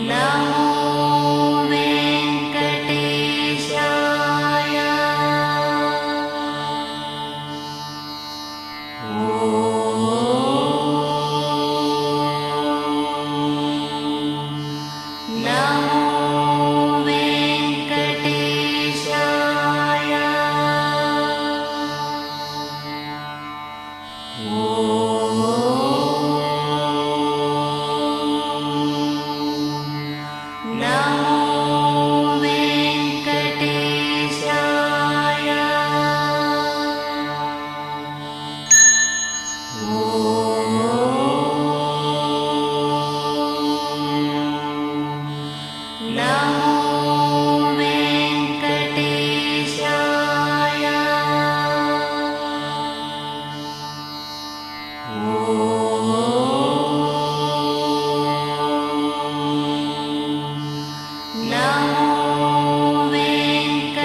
नमो वेङ्कटेशाय। नमो वेङ्कटेशाय। नमो वेङ्कटेशाय। नमो वेङ्कटेशाय। नमो वेङ्कटेशाय।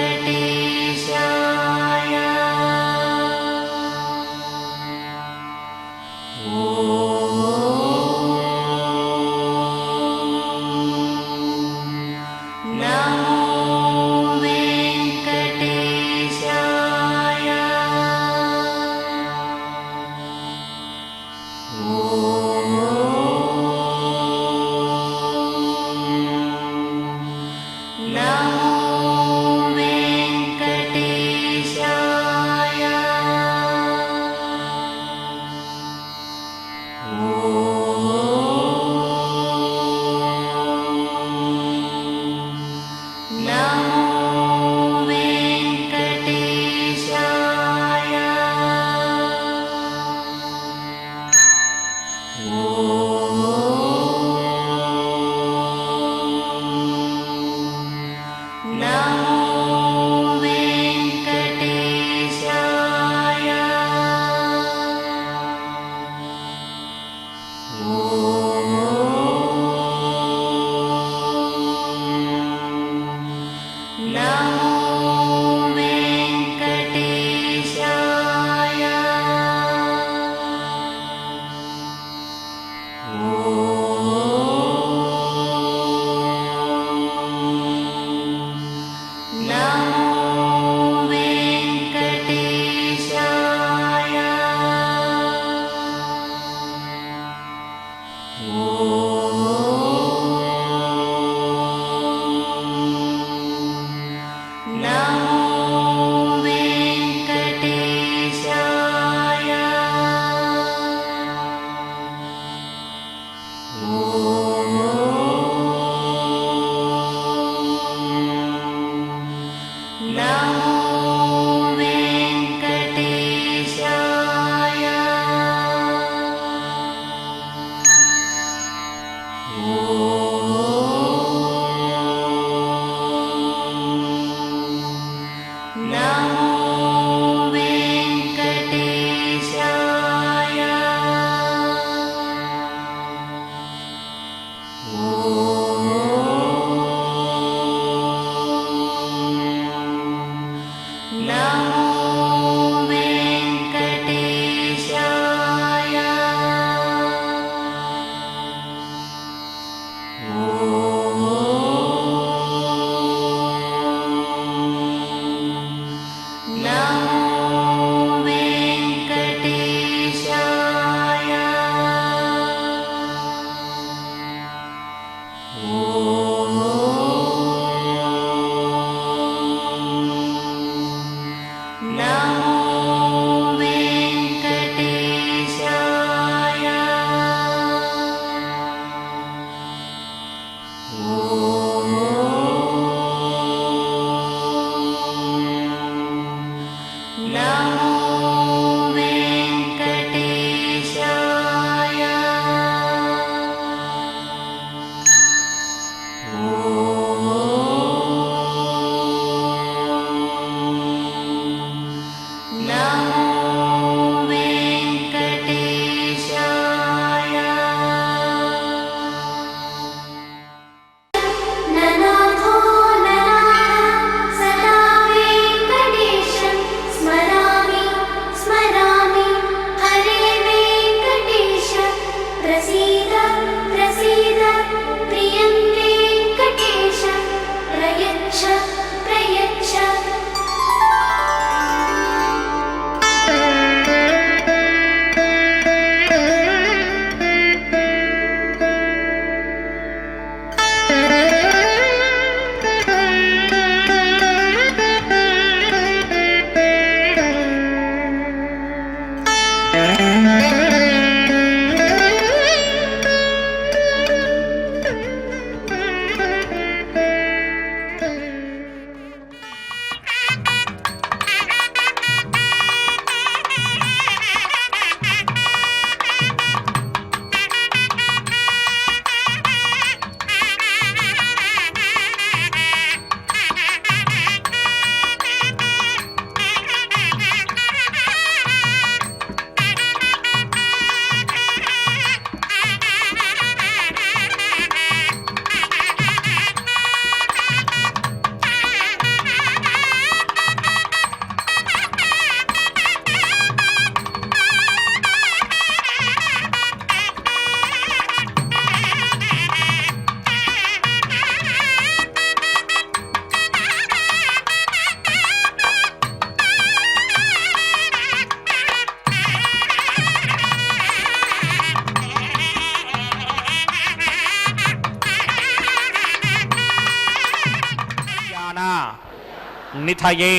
निथये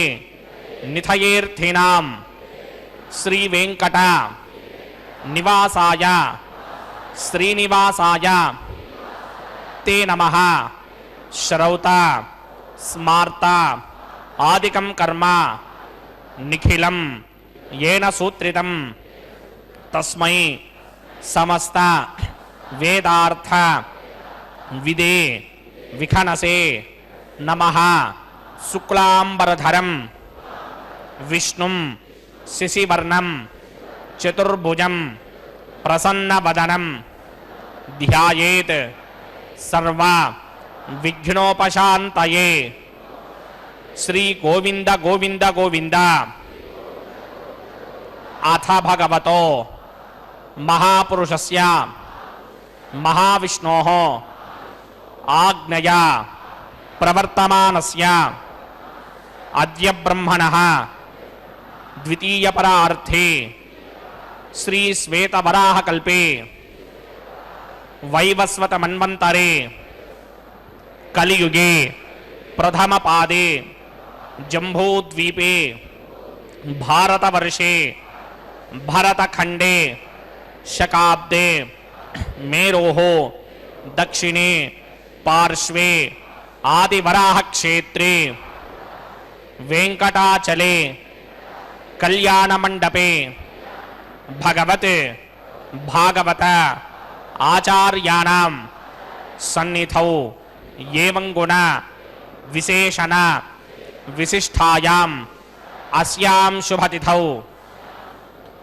निथयेऽर्थिनां श्रीवेंकट निवासाय श्रीनिवासाय ते नमः। श्रौता स्मार्ता आदिकं कर्म निखिलं येन सूत्रितं तस्मै समस्त वेदार्थ विदे विखनसे नमः। शुक्लांबरधरं विष्णुं शिशिवर्णं चतुर्भुजं प्रसन्नवदनं ध्यायेत् सर्व विघ्नोपशान्तये। श्री गोविंद गोविंद गोविंद। अथ भगवतो महापुरुषस्य महाविष्णोः आज्ञया प्रवर्तमानस्य अद्य ब्रह्मणः द्वितीयपरार्थे श्री श्वेतवराहकल्पे वैवस्वत मन्वन्तरे कलियुगे प्रथमपादे जम्बूद्वीपे भारतवर्षे भरतखण्डे शकाब्दे मेरोः दक्षिणे पार्श्वे आदिवराह क्षेत्रे वेंकटाचले कल्याणमंडपे भगवत भागवत आचार्याणां सन्निधौ एवं गुण विशेषण विशिष्टायाम् अस्यां शुभतिथौ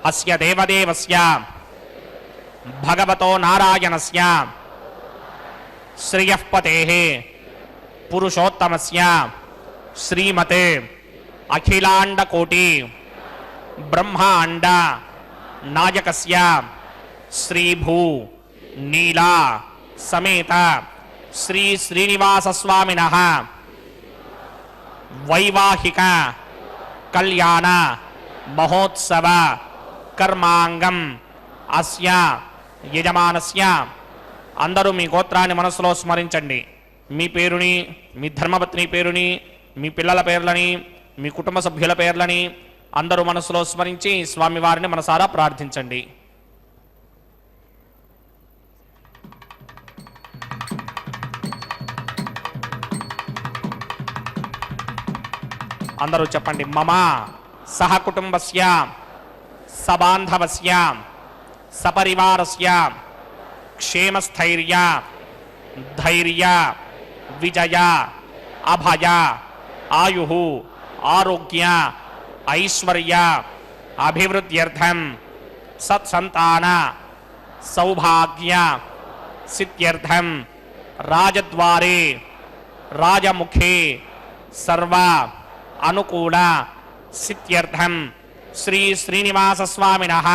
अस्य देवदेवस्य भगवतो नारायणस्य श्रियःपतेः पुरुषोत्तमस्य श्रीमते अखिलांडकोटि ब्रह्मांड नायकस्य श्रीभू नीला समेत श्री श्रीनिवास स्वामिनः वैवाहिक कल्याण महोत्सव कर्मांगम अस्य यजमानस्य అందరూ మీ గోత్రాన్ని మనసులో స్మరించండి. మీ పేరుని, మీ ధర్మపత్ని పేరుని, మీ పిల్లల పేర్లని, మీ కుటుంబ సభ్యుల పేర్లని అందరూ మనసులో స్మరించి స్వామివారిని మనసారా ప్రార్థించండి. అందరూ చెప్పండి. మమ సహ కుటుంబస్య సబాంధవస్య సపరివారస్య क्षेमस्थैर्य धैर्य विजय अभय आयुः आरोग्य ऐश्वर्य अभिवृद्ध्यर्थं सत्संतान सौभाग्य सिद्ध्यर्थं राजद्वारे राजमुखे सर्व अनुकूल सिद्ध्यर्थं श्री श्रीनिवास स्वामिनः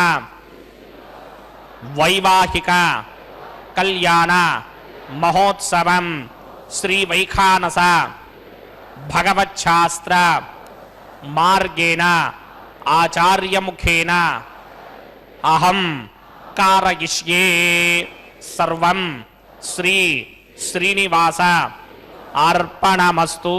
वैवाहिक कल्याण महोत्सवं श्री वैखानस भगवच्छास्त्र मार्गेण आचार्य मुखेन अहं कारयिष्ये सर्वं श्री श्रीनिवास अर्पणमस्तु.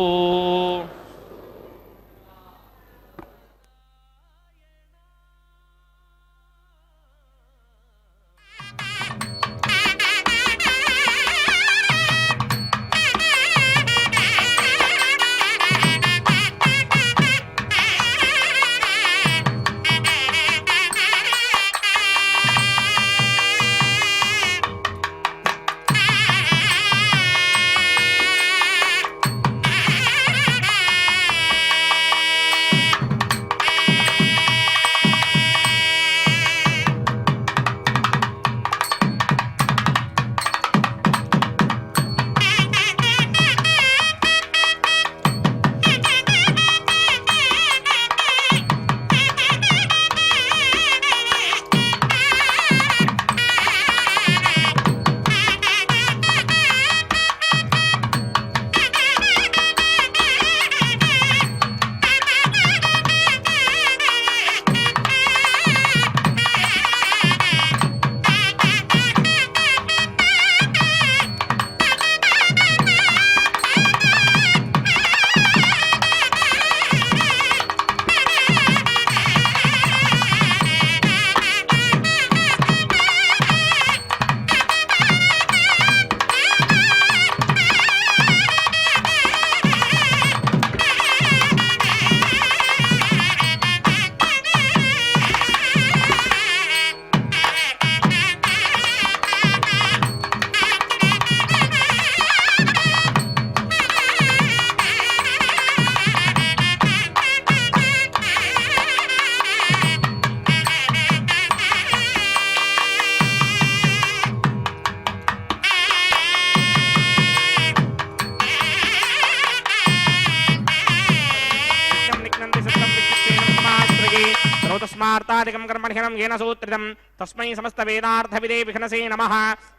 ब्रह्मार्थादिकं कर्मणिहनं येन सूत्रितं तस्मै समस्तवेदार्थविदे विघ्नसे नमः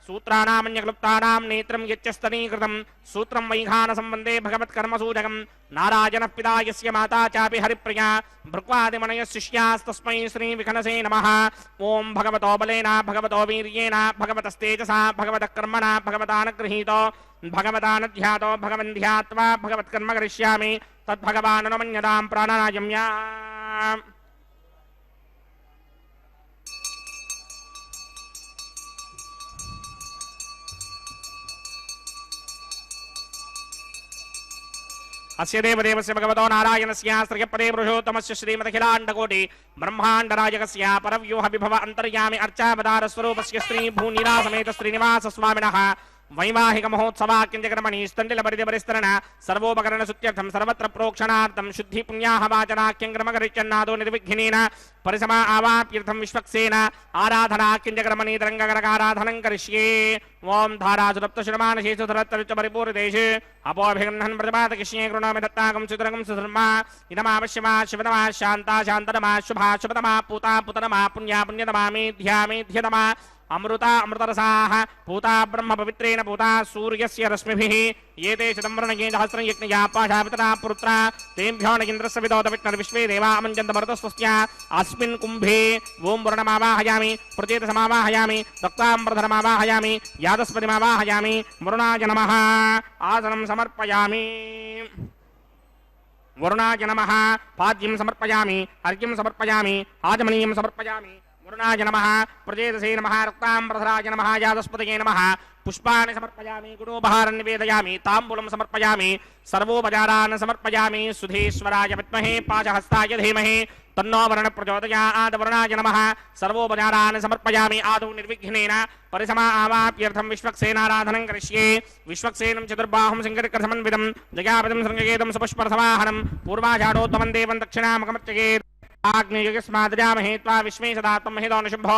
सूत्राणामन्यक्लुप्तानां नेत्रं यच्चस्तनीकृतं सूत्रं वैघानसम्बन्धे भगवत्कर्मसूचकं नारायणः पिता यस्य माता चापि हरिप्रिया भृक्वादिमनयः शिष्यास्तस्मै श्रीविघ्नसे नमः ॐ भगवतो बलेन भगवतो वीर्येण भगवतस्तेजसा भगवतः कर्मणा भगवतानुगृहीतो भगवतानध्यातो भगवन् ध्यात्वा भगवत्कर्म करिष्यामि तद्भगवाननुमन्यतां प्राणायाम्या अस्य देवदेवस्य भगवतो नारायणस्य श्रियपदे पुरुषोत्तमस्य श्रीमदखिलाण्डकोटि ब्रह्माण्डराजकस्य परव्यूह विभव अन्तर्यामि अर्चावतारस्वरूपस्य श्रीभूनिरासमेत श्रीनिवास स्वामिनः वैवाहिक महोत्सवाक्यञ्जकर्मणि स्तण्डिलपरिधिपरिस्तरण सर्वोपकरण सुत्यर्थं सर्वत्र प्रोक्षणार्थं शुद्धि पुण्याह वाचनाख्यङ्क्रमकरिच्यन्नादो निर्विघ्नेन परिसमा आवाप्यर्थं विश्वक्सेन आराधनाख्यञ्जकर्मणि तरङ्गकरकाराधनं करिष्ये ओं धारासुरप्तशुरमानशेषु धरत्तरुच परिपूर्णदेशे अपोऽभिगन्धन् प्रतिपादकिष्ये कृणोमि दत्ताकं सुतरकं सुधर्मा इदमावश्यमा शिवतमा शान्ता शान्ततमा शुभा शुभतमा पूता पुतरमा पुण्या पुण्यतमा मेध्या मेध्यतमा अमृता अमृतरसाः पूता ब्रह्म पवित्रेण पूता सूर्यस्य रश्मिभिः एते शतंवर्णये सहस्रं यज्ञया पाशापितरा पुत्रा तेभ्यो न इन्द्रस्य विदोत विष्णुर्विश्वे देवा अमञ्जन्त मरुतस्वस्य अस्मिन् कुम्भे ओं वरुणमावाहयामि प्रचेतसमावाहयामि रक्ताम्बरधरमावाहयामि यादस्पतिमावाहयामि वरुणाय नमः आसनं समर्पयामि वरुणाय नमः पाद्यं समर्पयामि अर्घ्यं समर्पयामि आचमनीयं समर्पयामि वरुणाय नमः प्रचेतसे नमः रक्ताम्बरधराय नमः यादस्पतये नमः पुष्पाणि समर्पयामि गुणोपहारं निवेदयामि ताम्बूलं समर्पयामि सर्वोपचारान् समर्पयामि सुधीश्वराय विद्महे पाशहस्ताय धीमहि तन्नो वरुणः प्रचोदयात् वरुणाय नमः सर्वोपचारान् समर्पयामि आदौ निर्विघ्नेन परिसमा आवाप्यर्थं विश्वक्सेनाराधनं करिष्ये विश्वक्सेनं चतुर्बाहुं सिंहरिकसमन्वितं जयापतिं शृङ्गकेतं सुपुष्परसमाहनं पूर्वाषाढोत्तमं देवं दक्षिणामुखमर्चयेत् आग्नेयस्माद्रामहे त्वा विश्वे सदात्मं महिदोनुशुम्भो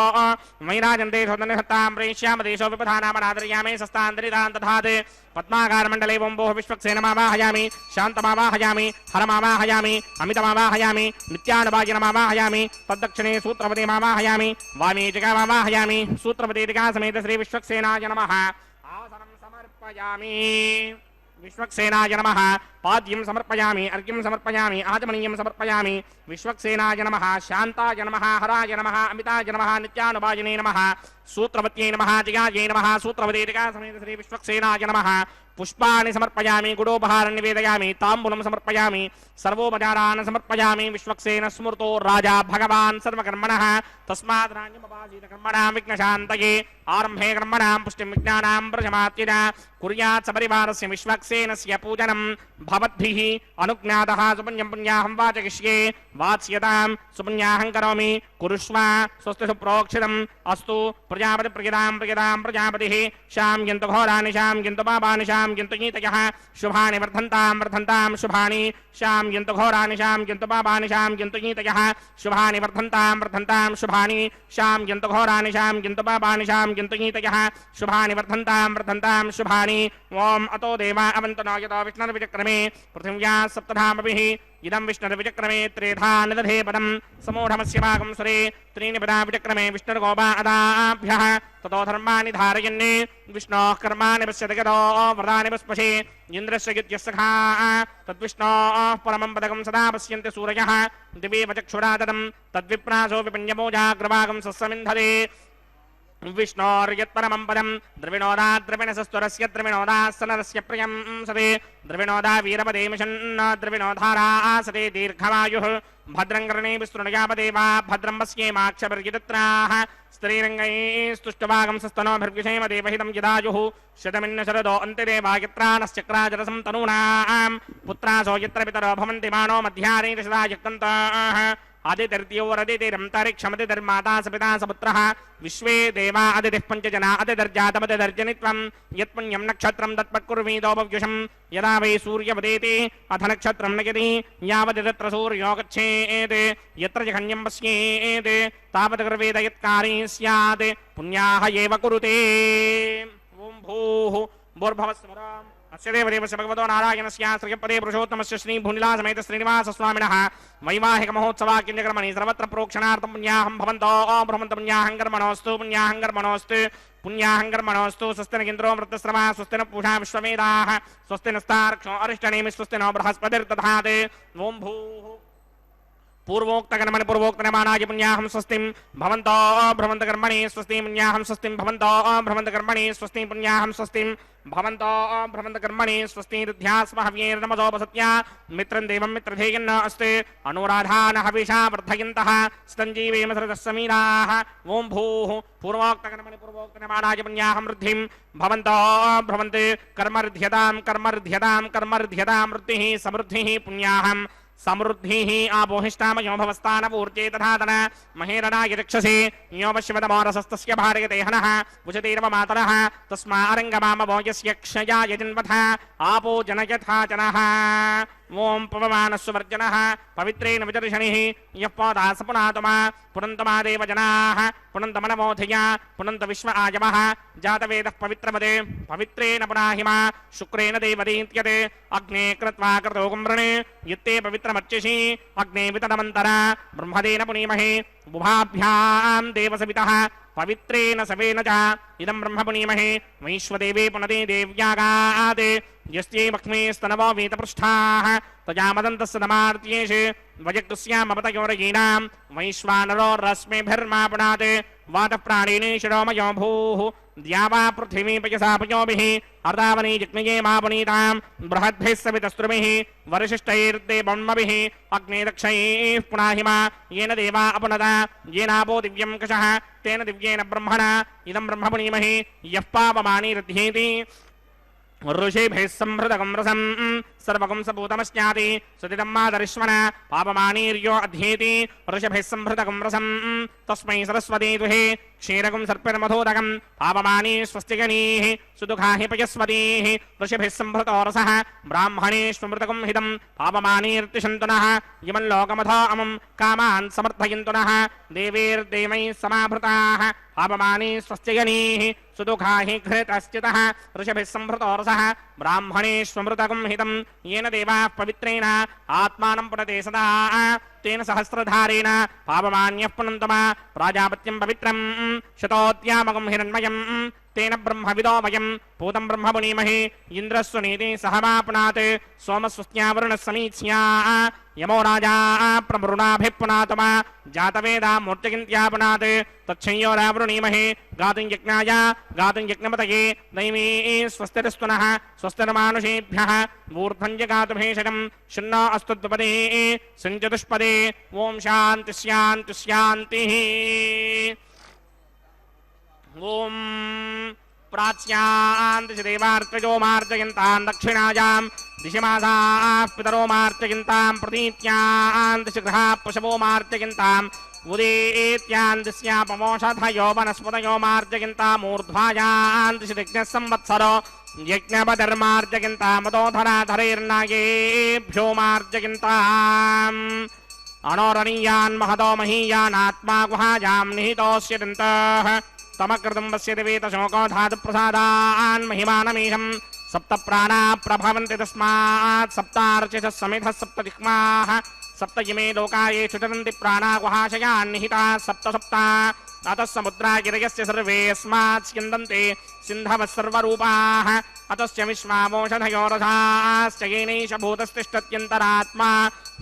वैराजन्ते सौदन्यसत्तां प्रेष्याम देशो विपधानामनादर्यामे सस्तान्तरितान् तथात् पद्माकारमण्डले वोम्बोः विश्वक्सेनमावाहयामि शान्तमावाहयामि हरमावाहयामि अमितमावाहयामि नित्यानुभाजनमावाहयामि तद्दक्षिणे सूत्रपतिमावाहयामि वामे जगामावाहयामि सूत्रपतिदिकासमेत श्रीविश्वक्सेनाय नमः आसनं समर्पयामि विश्वक्सेनाय नमः पाद्यं समर्पयामि अर्घ्यं समर्पयामि आचमनीयं समर्पयामि विश्वक्सेनाय नमः शान्ताय नमः हराय नमः अमिताय नमः नित्यानुभाजने नमः सूत्रवत्यै नमः जयायै नमः सूत्रवतीदिकासमेत श्री विश्वक्सेनाय नमः पुष्पाणि समर्पयामि गुडोपहारं निवेदयामि ताम्बूलं समर्पयामि सर्वोपचारान् समर्पयामि विश्वक्सेन स्मृतो राजा भगवान् सर्वकर्मणः तस्मात् राज्ञमपासीत कर्मणां विघ्नशान्तये आरम्भे कर्मणां पुष्टिं विज्ञानां प्रशमात्यज कुर्यात् सपरिवारस्य विश्वक्सेनस्य पूजनं भवद्भिः अनुज्ञातः सुपुण्यं पुण्याहं वाचयिष्ये वात्स्यतां सुपुण्याहं करोमि कुरुष्व स्वस्ति सुप्रोक्षितम् अस्तु प्रजापतिप्रियतां प्रियतां प्रजापतिः शाम्यन्तु घोराणि शाम्यन्तु पापानि शाम्यन्तु नीतयः शुभानि वर्धन्तां शुभानि शाम्यन्तु घोराणि शाम्यन्तु पापानि शाम्यन्तु नीतयः शुभानि वर्धन्तां शुभानि शाम्यन्तु घोराणि शाम्यन्तु पापानि शाम्यन्तु नीतयः शुभानि वर्धन्तां शुभानि ओम अतो देवा अवन्तु न यतो विष्णुर्विचक्रमे पृथिव्या सप्तधामभिः इदं विष्णुर्विचक्रमे त्रेधा निदधे पदं समूढमस्य भागं सुरे त्रीणि पदा विचक्रमे विष्णुर्गोपा अदाभ्यः ततो धर्माणि धारयन्ने विष्णोः कर्माणि पश्यति गतो व्रतानि पुष्पशे इन्द्रस्य युज्यस्सखा तद्विष्णोः परमं पदकं सदा पश्यन्ति सूरयः दिवे वचक्षुरादतं तद्विप्रासो विपञ्जमोजाग्रभागं सस्समिन्धते विष्णोर्यत्परमं पदं द्रविणोदा द्रविणसस्तुरस्य द्रविणोदासनरस्य प्रियं सते द्रविणोदा वीरपदे मिषन्न द्रविणोधारा सते दीर्घमायुः भद्रं कर्णे विस्तृणयापदेवा भद्रं पश्येमाक्षपर्यदत्राः स्त्रीरङ्गैस्तुष्टभागं सस्तनोभिर्विषेम देवहितं यदायुः शतमिन्न शरदो अन्त्यदेवायत्रानश्चक्राजरसं तनूनां पुत्रासो यत्र पितरो भवन्ति मानो मध्यारे दशदा यक्तन्तः आदित्यर्द्योरदितिरन्तरिक्षमदितिर्माता सपिता सपुत्रः विश्वे देवा अदितिः पञ्चजना अदितिर्जातमदितिर्जनित्वं यत्पुण्यं नक्षत्रं तत्पत्कुर्वीदोपव्युषं यदा वै सूर्यवदेति अथ नक्षत्रं नयति यावदितत्र सूर्यो गच्छेत् यत्र जघन्यं पश्येत् तावत् कर्वेद यत्कारी स्यात् पुण्याः एव कुरुते ॐ भूः भूर्भुवः स्वराम् अस्य देवदेवस्य भगवतो नारायणस्य श्रीपदे पुरुषोत्तमस्य श्री भूनिलासमेत श्रीनिवासस्वामिनः वैवाहिकमहोत्सवाख्यकर्मणि सर्वत्र प्रोक्षणार्थं पुण्याहं भवन्तो भ्रमन्तं पुण्याहं कर्मणोऽस्तु पुण्याहं कर्मणोऽस्तु पुण्याहं कर्मणोऽस्तु स्वस्ति न इन्द्रो मृतश्रवा स्वस्ति न पूषा विश्ववेदाः स्वस्ति नस्तार्क्ष्यो अरिष्टनेमि स्वस्ति नो बृहस्पतिर्दधाति ॐ भूः पूर्वोक्तकर्मणि पूर्वोक्तनमानाय पुण्याहं स्वस्तिं भवन्तो भ्रमन्तकर्मणि स्वस्ति पुण्याहं स्वस्तिं भवन्तो भ्रमन्तकर्मणि स्वस्ति पुण्याहं स्वस्तिं भवन्तो भ्रमन्तकर्मणि स्वस्ति दध्यास्महव्यैर्नमसोपसत्या मित्रं देवं मित्रधेयन्न अस्ति अनुराधान हविषा वर्धयन्तः स्तञ्जीवेम सृतः समीराः ॐ भूः पूर्वोक्तकर्मणि पूर्वोक्तनमानाय पुण्याहं वृद्धिं भवन्तो भ्रमन्ते कर्मर्ध्यतां कर्मर्ध्यतां कर्मर्ध्यतां वृद्धिः समृद्धिः पुण्याहं समृद्धिः आपोहिष्टामयो भवस्तानपूर्जे तथातन महेरणाय रक्षसे यो पश्यवतमोरसस्तस्य भार्यते हनः उचतेर्व मातरः तस्मारङ्गमामवो यस्य क्षयाय जिन्वथ आपो जनयथा जनः ओं पवमानस्वर्जनः पवित्रेण विचर्षणिः यः पोदा स पुनातमा पुनन्तमादेव जनाः पुनन्तमनमोधया पुनन्त विश्व आयवः जातवेदः पवित्रमदे पवित्रेण पुनाहिमा शुक्रेण देवदीत्यते अग्ने कृत्वा कृतो कुम्रणे यत्ते पवित्रमर्चिषि अग्ने वितदमन्तरा ब्रह्मदेन पुनीमहे बुभाभ्यां देवसवितः पवित्रेण सवेन च इदं ब्रह्म पुनीमहे वैश्वदेवे पुनते देव्यागाते यस्यै लक्ष्मी स्तनवो वीतपृष्ठाः तजामदन्तस्य नमार्त्येष वजक्तस्यामपतयोरयीणां वैश्वानरो रश्मिभिर्मा पुनाते वातप्राणिने शिरोमयो भूः द्यावा पृथिवी पयसापयोभिः अर्धावनी जिग्मये मा पुनीतां बृहद्भिः सवितस्त्रुभिः वरिशिष्टैर्देवन्मभिः अग्ने दक्षैः पुनाहिमा येन देवा अपनदा येनापो दिव्यं कषः तेन दिव्येन ब्रह्मणा इदं ब्रह्म पुनीमहे यः पापमानीरध्येति ऋषिभिः संहृतकं रसं सर्वकं सपूतमस्याति सुदितं मातरिश्वन पापमानीर्यो अध्येति ऋषिभिः संहृतकं रसं तस्मै सरस्वती दुहे क्षीरकं सर्पिर्मधोदकं पापमानी स्वस्तिगणीः सुदुःखाहि पयस्वतीः ऋषिभिः संहृतो रसः ब्राह्मणेष्वमृतकं हितं पापमानीर्तिशन्तु नः इमं लोकमथो अमुं कामान् समर्थयन्तु नः देवैर्देवैः समाभृताः पापमानी स्वस्तिगणीः सुदुःखाहि घृतश्चितः ऋषिभिः संहृतो रसः ब्राह्मणेष्वमृतकं हितं येन देवाः पवित्रेण आत्मानं पुनते सदा तेन सहस्रधारेण पापमान्यः पुनन्तमा प्राजापत्यं पवित्रं शतोद्यामकं हिरण्मयं तेन ब्रह्मविदो वयं पूतं ब्रह्म पुनीमहे इन्द्रस्वनीति सहमापुनात् सोमस्वस्त्या वरुणः समीत्स्या यमो राजा प्रमृणाभिः पुनातमा जातवेदा मूर्तिकिन्त्यापुनात् तच्छंयोरावृणीमहे गातुं यज्ञाय गातुं यज्ञपतये दैवी स्वस्तिरस्तु नः स्वस्तिर्मानुषेभ्यः ऊर्ध्वं जगातु भेषजं शून्नो अस्तु द्विपदे सञ्चतुष्पदे ॐ शान्ति शान्ति शान्तिः ॐ प्राच्यान्ति देवार्त्रजो मार्जयन्तां दक्षिणायां दिशमासाः पितरो मार्जयन्तां प्रतीत्यान्ति गृहाः पशवो मार्जयन्ताम् उदेत्यान्तिस्यापमोषधयो वनस्पतयो मार्जयन्तामूर्ध्वायान्ति दिग्नः संवत्सरो यज्ञपतिर्मार्जयन्तामतोधराधरैर्नागेभ्यो मार्जयन्ताम् अनोरणीयान् महतो महीयानात्मा गुहायां निहितोऽस्य दन्तः तमकृतं वस्यति वेतशोको धातुप्रसादान् महिमानमीशं सप्त प्राणा प्रभवन्ति तस्मात् सप्तार्चिषः समिधः सप्त दिक्माः सप्त इमे लोकाये चुचरन्ति प्राणा गुहाशयान् निहिताः सप्त सप्ता अतः समुद्रा गिरयस्य सर्वे अस्मात् स्यन्दन्ते सिन्धवः सर्वरूपाः अतस्य विश्वामोषधयो रथाश्च येनैष भूतस्तिष्ठत्यन्तरात्मा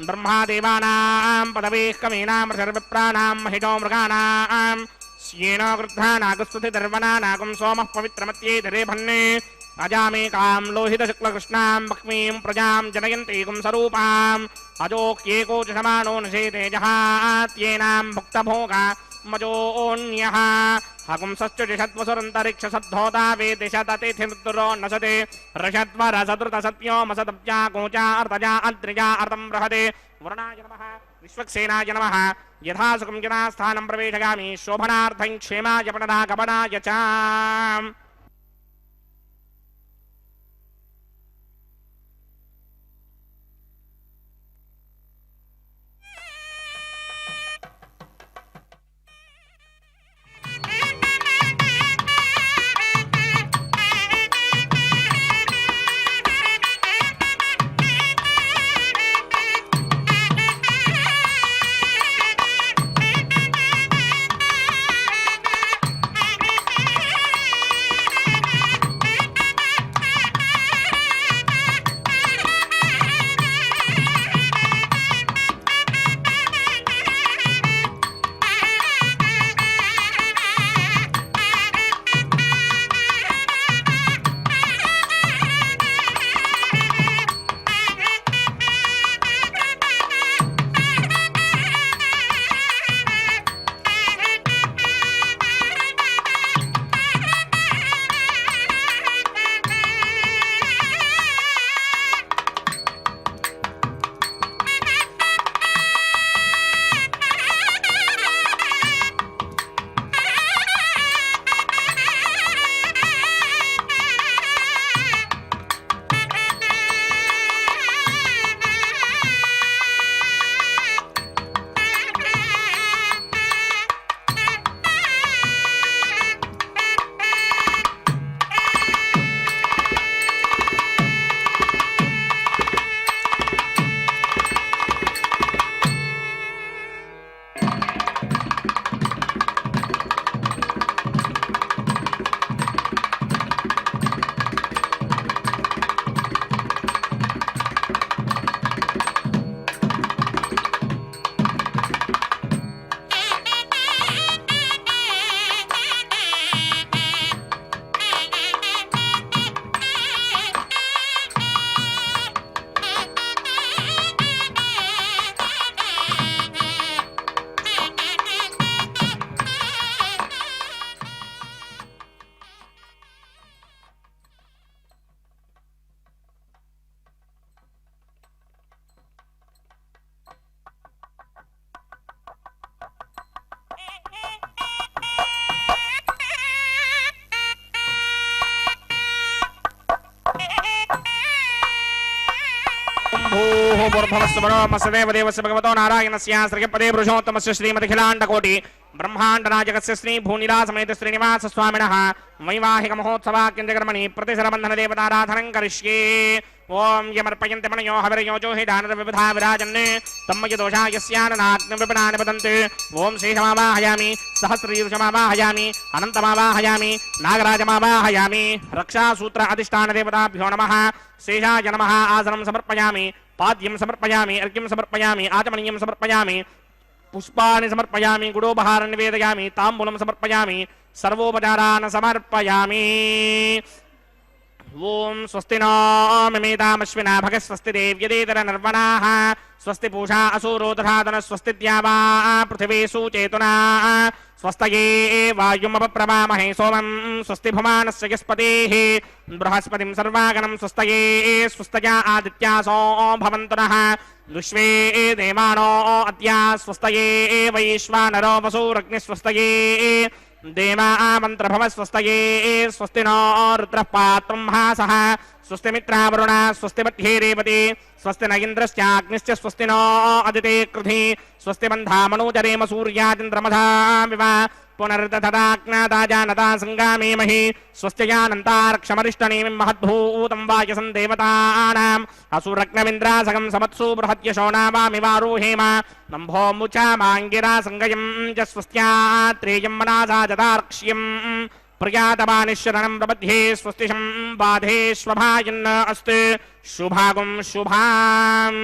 ब्रह्मादेवानां पदवेः कवीनामृषर्विप्राणां महिषो मृगाणां स्येनो गृध्रानागस्तुति दर्वनानागं सोमः पवित्रमत्येतरे भन्ने अजामेकां लोहितशुक्लकृष्णां भक्मीं प्रजां जनयन्तीगुं स्वरूपाम् अजोक्येको च समानो नशेते जहात्येनां भुक्तभोगा मजोऽन्यः हगुंसश्चुषद्वसुरन्तरिक्षसद्धोता वेदिशततिथिर्दुरो नशते ऋषद्वरसदृतसत्योमसदब्जा कोचा अर्तजा अद्रिजा अर्तं बृहते वरुणाय नमः विश्वक्सेनाय नमः यथासुखं जनास्थानं प्रवेशयामि शोभनार्थं क्षेमाय पुनरागमनाय च भूः भूर्भुवस्सु वरोमस्य देवदेवस्य भगवतो नारायणस्य श्रीपदे पुरुषोत्तमस्य श्रीमदखिलाण्डकोटि ब्रह्माण्डनायकस्य श्री भूनिरासमेत श्रीनिवास स्वामिनः वैवाहिक महोत्सवाख्यञ्जकर्मणि प्रतिशरबन्धन देवताराधनं करिष्ये ओम यमर्पयन्ते मनयो हविर्योजो हि दानरविधा विराजन् तम्मयदोषा यस्याननाग्निविपणानि पतन्ते ओम शेषमावाहयामि सहस्रशीर्षमावाहयामि अनन्तमावाहयामि नागराजमावाहयामि रक्षासूत्र अधिष्ठान देवताभ्यो नमः शेषाय नमः आसनं समर्पयामि पाद्यं समर्पयामि अर्घ्यं समर्पयामि आचमनीयं समर्पयामि पुष्पाणि समर्पयामि गुडोपहारं निवेदयामि ताम्बूलं समर्पयामि सर्वोपचारान् समर्पयामि ओम स्वस्ति नो मिमेतामश्विना भग स्वस्ति देव्यदेतर नर्वणाः स्वस्ति पूषा असुरो दधातन स्वस्ति द्यावा पृथिवी सुचेतुना स्वस्तये वायुमपप्रवामहे सोमं स्वस्ति भुवनस्य यस्पतिः बृहस्पतिं सर्वागणं स्वस्तये स्वस्तया आदित्यासो भवन्तु नः विश्वे देवानो अद्य स्वस्तये वैश्वानरो वसुरग्निस्वस्तये देवा मंत्रभव स्वस्तये स्वस्ति नो रुद्रः पात्रं हासः स्वस्ति मित्रावरुणा स्वस्ति मध्ये रेवती स्वस्ति न इन्द्रश्चाग्निश्च स्वस्ति नो अदिते कृधि स्वस्ति बन्धा मनोजरेम सूर्यादिन्द्रमधामिव पुनर्दधदाज्ञाताजानता संगामेमहि स्वस्त्ययानन्तार्क्षमरिष्टनेमिं महद्भूतं वायसं देवतानाम् असुरग्नमिन्द्रासगं समत्सु बृहत्यशोनावामिवारोहेम नम्भो मुचामाङ्गिरा सङ्गयं च स्वस्त्यात्रेयं मनासा जतार्क्ष्यं प्रियातमानिशरणं प्रबध्ये स्वस्तिशं बाधे स्वभायन्न अस्ति शुभागुं शुभाम्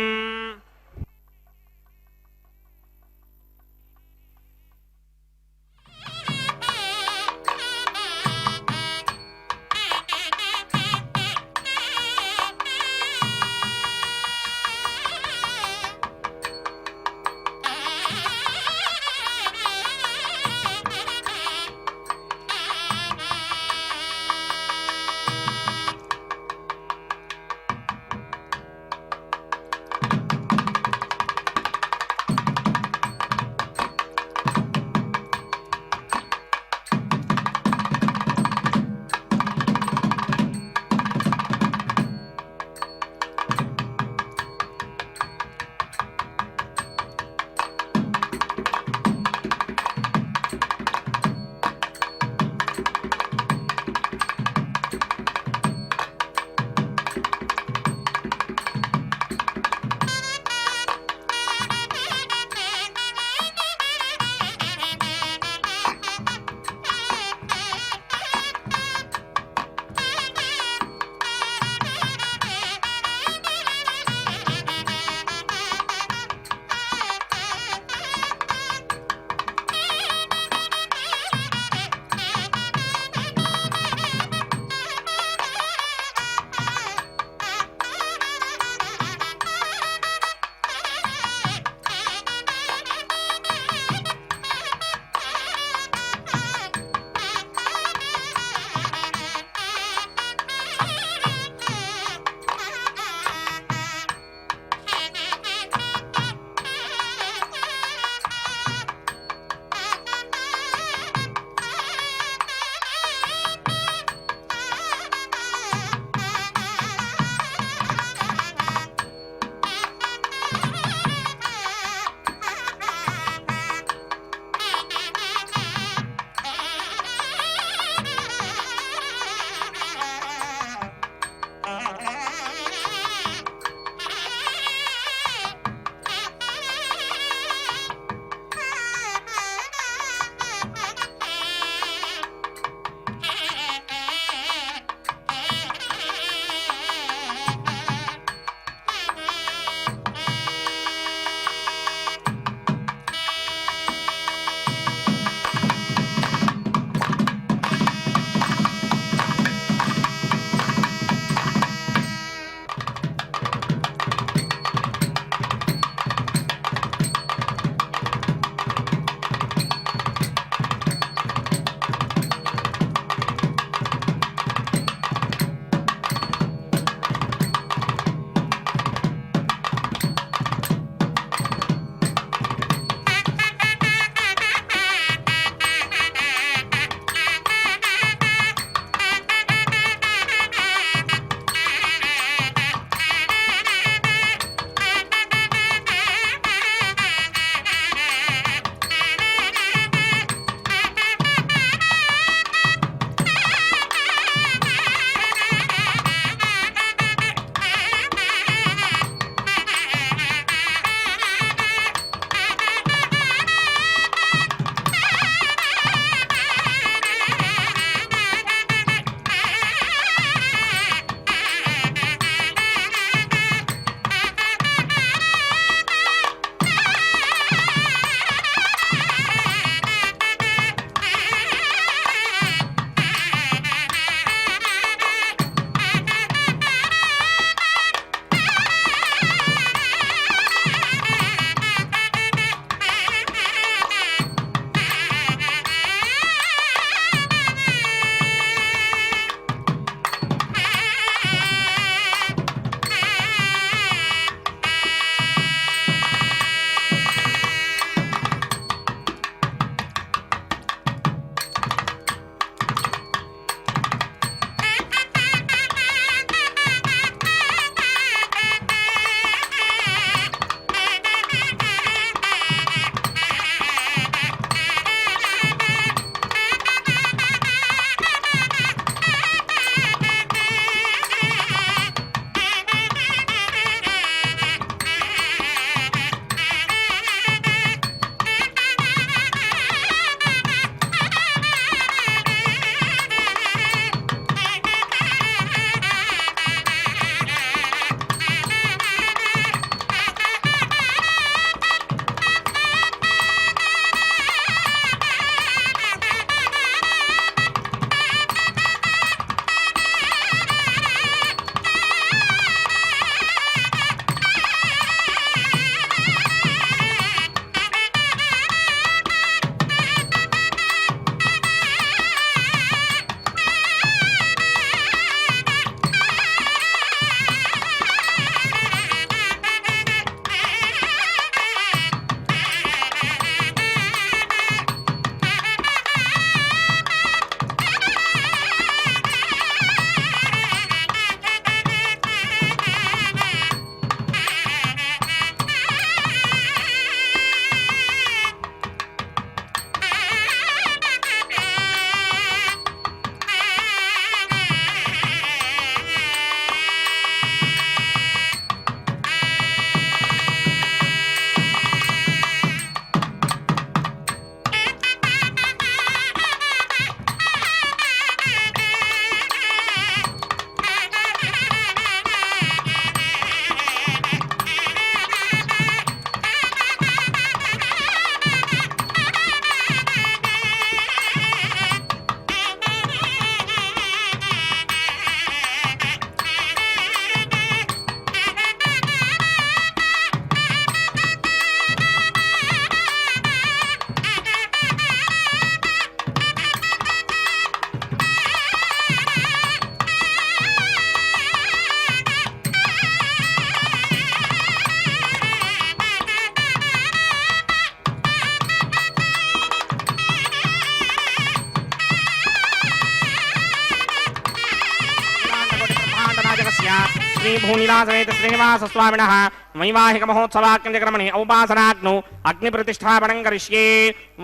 भूनिलासमेत श्रीनिवासस्वामिनः वैवाहिकमहोत्सवाग्निक्रमणे औपासनाग्नौ अग्निप्रतिष्ठापनं करिष्ये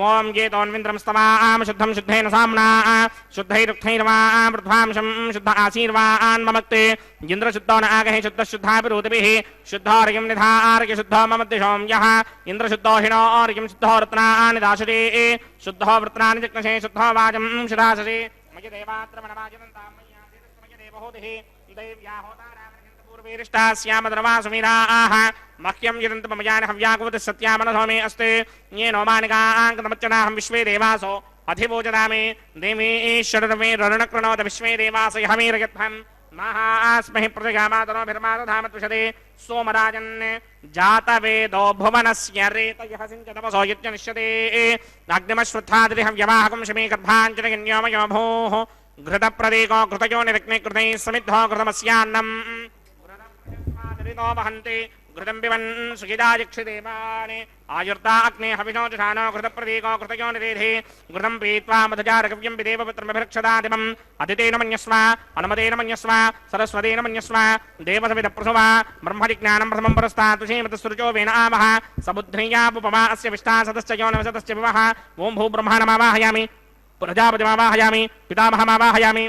ओम गेतोन्विन्द्रं स्तवाम शुद्धं शुद्धेन साम्ना शुद्धैरुक्थैर्वामृध्वांशं शुद्ध आशीर्वान् ममक्ते इन्द्रशुद्धो न आगहे शुद्धशुद्धाभिरूतभिः शुद्धार्यं निधार्य शुद्धो मम दिशों यः इन्द्रशुद्धो हिणोर्यं शुद्धो रत्नानि दाशते शुद्धो वृत्नानि जिग्नसे शुद्धो वाजं शिराससे मयि देवात्रमणवाजनन्तां मय्या देवस्मय देवहोतिः दैव्या पूर्वेरिष्टास्यामधर्मासुमीराः मह्यं यदन्त मम यानि हव्याकुवति सत्यामनसो मे अस्ते येनो मानिकाङ्कतमच्चनाहं विश्वे देवासो अधिवोचदामि देवीश्वरमे रणकृणोत विश्वे देवास यहमीरयध्वं महास्महि प्रजगामातनोभिर्मादधामत्विषदे सोमराजन् जातवेदो भुवनस्य रेतयः सिञ्चतमसो यज्ञनिष्यते अग्निमश्वत्थादिहव्यवाहकं शमे गर्भाञ्जनगन्योमयो भोः घृतप्रदीको घृतयो निरग्ने कृतैः समिद्धो घृतमस्यान्नम् घृतप्रदीको वहन्ति घृतं पिबन् सुखिदायक्षिदेवानि आयुर्ता अग्ने हविषो जुषानो घृतप्रदीको घृतयो निरेधे घृतं पीत्वा मधुजारकव्यं विदेवपुत्रमभिरक्षदादिमम् अदितेन मन्यस्व अनुमतेन मन्यस्व सरस्वतेन मन्यस्व देवसविदप्रसवा ब्रह्मजिज्ञानं प्रथमं पुरस्तात् तुषेमतसृजो वेन आवः सबुद्ध्रियापुपमा अस्य विष्टा सदश्च योनवसतश्च विवः ओं भूब्रह्माणमावाहयामि प्रजापतिमावाहयामि पितामहमावाहयामि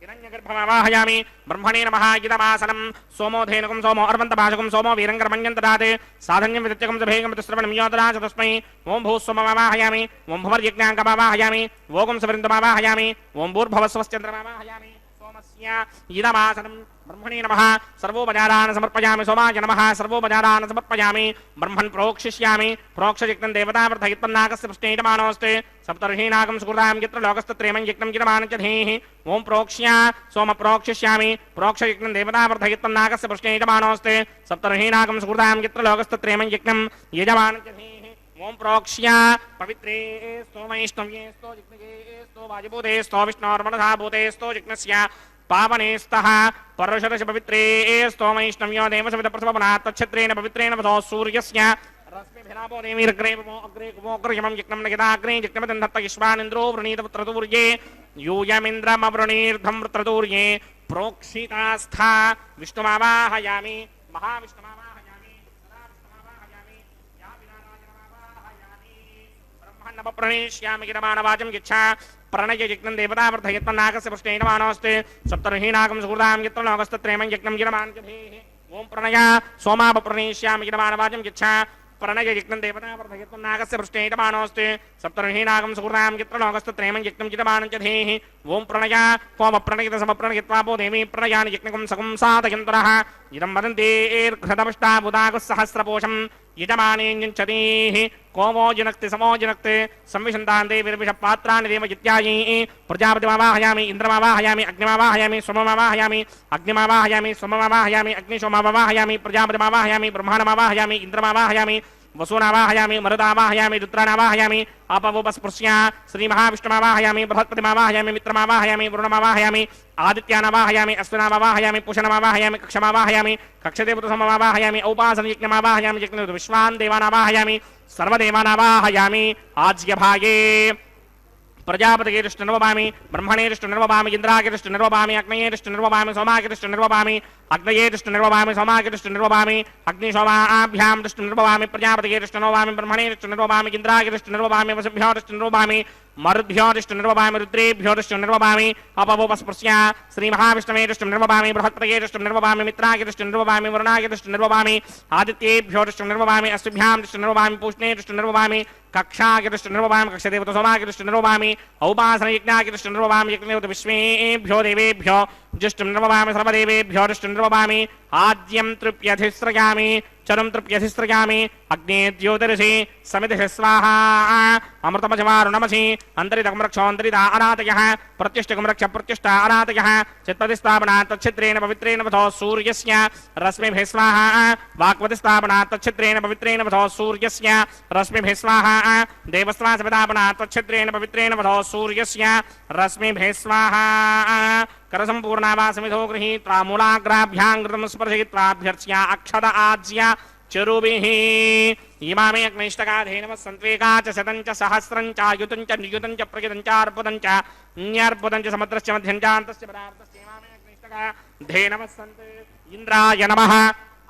हिरण्यगर्भमावाहयामि ब्रह्मणे नमः इदमासनं सोमो धेनुकं सोमो अर्वन्तभाषकं सोमो वीरङ्गरमण्यन्तरात् साधन्यं विदत्यकं सभेगं श्रवणं योतरा च तस्मै ओं भूस्वममावाहयामि ओं भुवर्यज्ञाङ्कमावाहयामि ओगं सवृन्दमावाहयामि ओं भूर्भवस्वश्चन्द्रमावाहयामि सोमस्य इदमासनं ब्रह्मणे नमः सर्वोपचारान् समर्पयामि सोमाय नमः सर्वोपचारान् समर्पयामि ब्रह्मन् प्रोक्षिष्यामि प्रोक्षयज्ञं देवतावृद्धयत्पन्नाकस्य पृष्ठेयमानोऽस्ति सप्तर्षीनाकं सुकृतां यत्र लोकस्तत्रेमं यज्ञं यजमानं च धीः ओं प्रोक्ष्य सोम प्रोक्षिष्यामि प्रोक्षयज्ञं देवतावृद्धयत्पन्नाकस्य पृष्ठेयमानोऽस्ति सप्तर्षीनाकं सुकृतां यत्र लोकस्तत्रेमं यज्ञं यजमानं च धीः ओं प्रोक्ष्य पवित्रे स्तो वैष्णव्ये स्तो जिग्नये स्तो वाजिभूते स्तो विष्णोर्मनसा भूते स्तो जिग्नस्य पावने स्तः पर्षदश पवित्रे स्तो वैष्णव्यो देवसविदप्रसवनात् तच्छत्रेण पवित्रेण वधो सूर्यस्य रश्मिभिरापो देवीरग्रे अग्रे कुमोग्रयमं यज्ञं नयदाग्रे यज्ञमदन्धत्त युष्मानिन्द्रो वृणीत पुत्रतूर्ये यूयमिन्द्रमवृणीर्धं वृत्रतूर्ये प्रोक्षितास्था विष्णुमावाहयामि महाविष्णुमावाहयामि सदा विष्णुमावाहयामि या विनाराजनमावाहयामि ब्रह्मण्णमप्रणेष्यामि गिरमाणवाचं यच्छा प्रणय यज्ञं देवतावर्धयत्मन्नाकस्य पृष्ठेन मानोऽस्ति सप्तर्षीणाकं सुकृतां यत्र लोकस्तत्रेमं यज्ञं गिरमानं च धीः ओं प्रणय सोमापप्रणेष्यामि गिरमाणवाचं यच्छा प्रणय यज्ञं देवतावर्धयत्मन्नाकस्य पृष्ठेन मानोऽस्ति सप्तर्षीणाकं सुकृतां यत्र लोकस्तत्रेमं यज्ञं गिरमानं च धीः ओं प्रणय कोमप्रणयित समप्रणयित्वापो देवी प्रणयानि यज्ञकं सकं साधयन्तरः इदं वदन्ति घृतपुष्टाबुधाकुः सहस्रपोषं यजमानेऽञ्चतीः कोमो जनक्ति समो जनक्ति संविशन्तान्ते विर्विषपात्राणि देवजित्यायी प्रजापतिमावाहयामि इन्द्रमावाहयामि अग्निमावाहयामि सोममावाहयामि अग्निमावाहयामि सोममावाहयामि अग्निशोममावाहयामि प्रजापतिमावाहयामि ब्रह्माणमावाहयामि इन्द्रमावाहयामि वसूनावाहयामि मरुदावाहयामि रुद्रानावाहयामि आपवोपस्पृश्य श्रीमहाविष्णुमावाहयामि बृहत्पतिमावाहयामि मित्रमावाहयामि वरुणमावाहयामि आदित्यानावाहयामि अश्विनामावाहयामि पुषणमावाहयामि कक्षमावाहयामि कक्षदेवतसममावाहयामि औपासनयज्ञमावाहयामि यज्ञ विश्वान् देवानावाहयामि सर्वदेवानावाहयामि आज्यभागे प्रजापतिर्ष्टुर्वपामि ब्रह्मणेर्ष्टुर्वपामि इन्द्रागिर्ष्टुर्वपामि अग्नयेर्ष्टुर्वपामि सोमागिर्ष्टुर्वपामि अग्नयेर्ष्टुर्वपामि सोमागिर्ष्टुर्वपामि अग्निशोमाभ्यां दृष्टुर्वपामि प्रजापतिर्ष्टुर्वपामि ब्रह्मणेर्ष्टुर्वपामि इन्द्रागिर्ष्टुर्वपामि वसुभ्योर्ष्टुर्वपामि मरुद्भ्योर्ष्टुर्वपामि रुद्रेभ्योर्ष्टुर्वपामि अपवोपस्पृश्य श्रीमहाविष्णवेर्ष्टुर्वपामि बृहत्पतयेर्ष्टुर्वपामि मित्रागिर्ष्टुर्वपामि वरुणागिर्ष्टुर्वपामि आदित्येभ्योर्ष्टुर्वपामि अश्विभ्यां दृष्टुर्वपामि पूष्णेर्ष्टुर्वपामि कक्षागिर्ष्टुर्वपामि कक्षदेवतसोमागिर्ष्टुर्वपामि औपासनयज्ञागिर्ष्टुर्वपामि यज्ञदेवत विश्वेभ्यो देवेभ्यो जुष्टुर्वपामि सर्वदेवेभ्योर्ष्टुर्वपामि आद्यं तृप्यधिस्रयामि चरं तृप्यधिस्रयामि अग्ने द्योतिरसि समितिः स्वाहा अमृतमजमारुणमसि अन्तरितकं रक्षोऽन्तरिता अनातयः प्रत्युष्टकं रक्ष प्रत्युष्टा अनातयः चित्तधिस्थापनात् तच्छिद्रेण पवित्रेण वधो सूर्यस्य रश्मिभिः स्वाहा वाक्पतिस्थापनात् तच्छिद्रेण पवित्रेण वधो सूर्यस्य रश्मिभिः स्वाहा देवस्वासविदापनात् तच्छिद्रेण पवित्रेण वधो सूर्यस्य रश्मिभिः स्वाहा करसम्पूर्णावासमिधो गृहीत्वा मूलाग्राभ्यां घृतं स्पर्शयित्वाभ्यर्च्य अक्षत आज्य चरुभिः इमामे अग्निष्टकाधेनवः सन्त्वेका च शतं च सहस्रं च आयुतं च नियुतं च प्रयुतं च अर्पुतं च न्यर्पुतं च समुद्रस्य मध्यं च अन्तस्य पदार्थस्य इमामे अग्निष्टकाधेनवः सन्ति ఇంద్రాయ నమః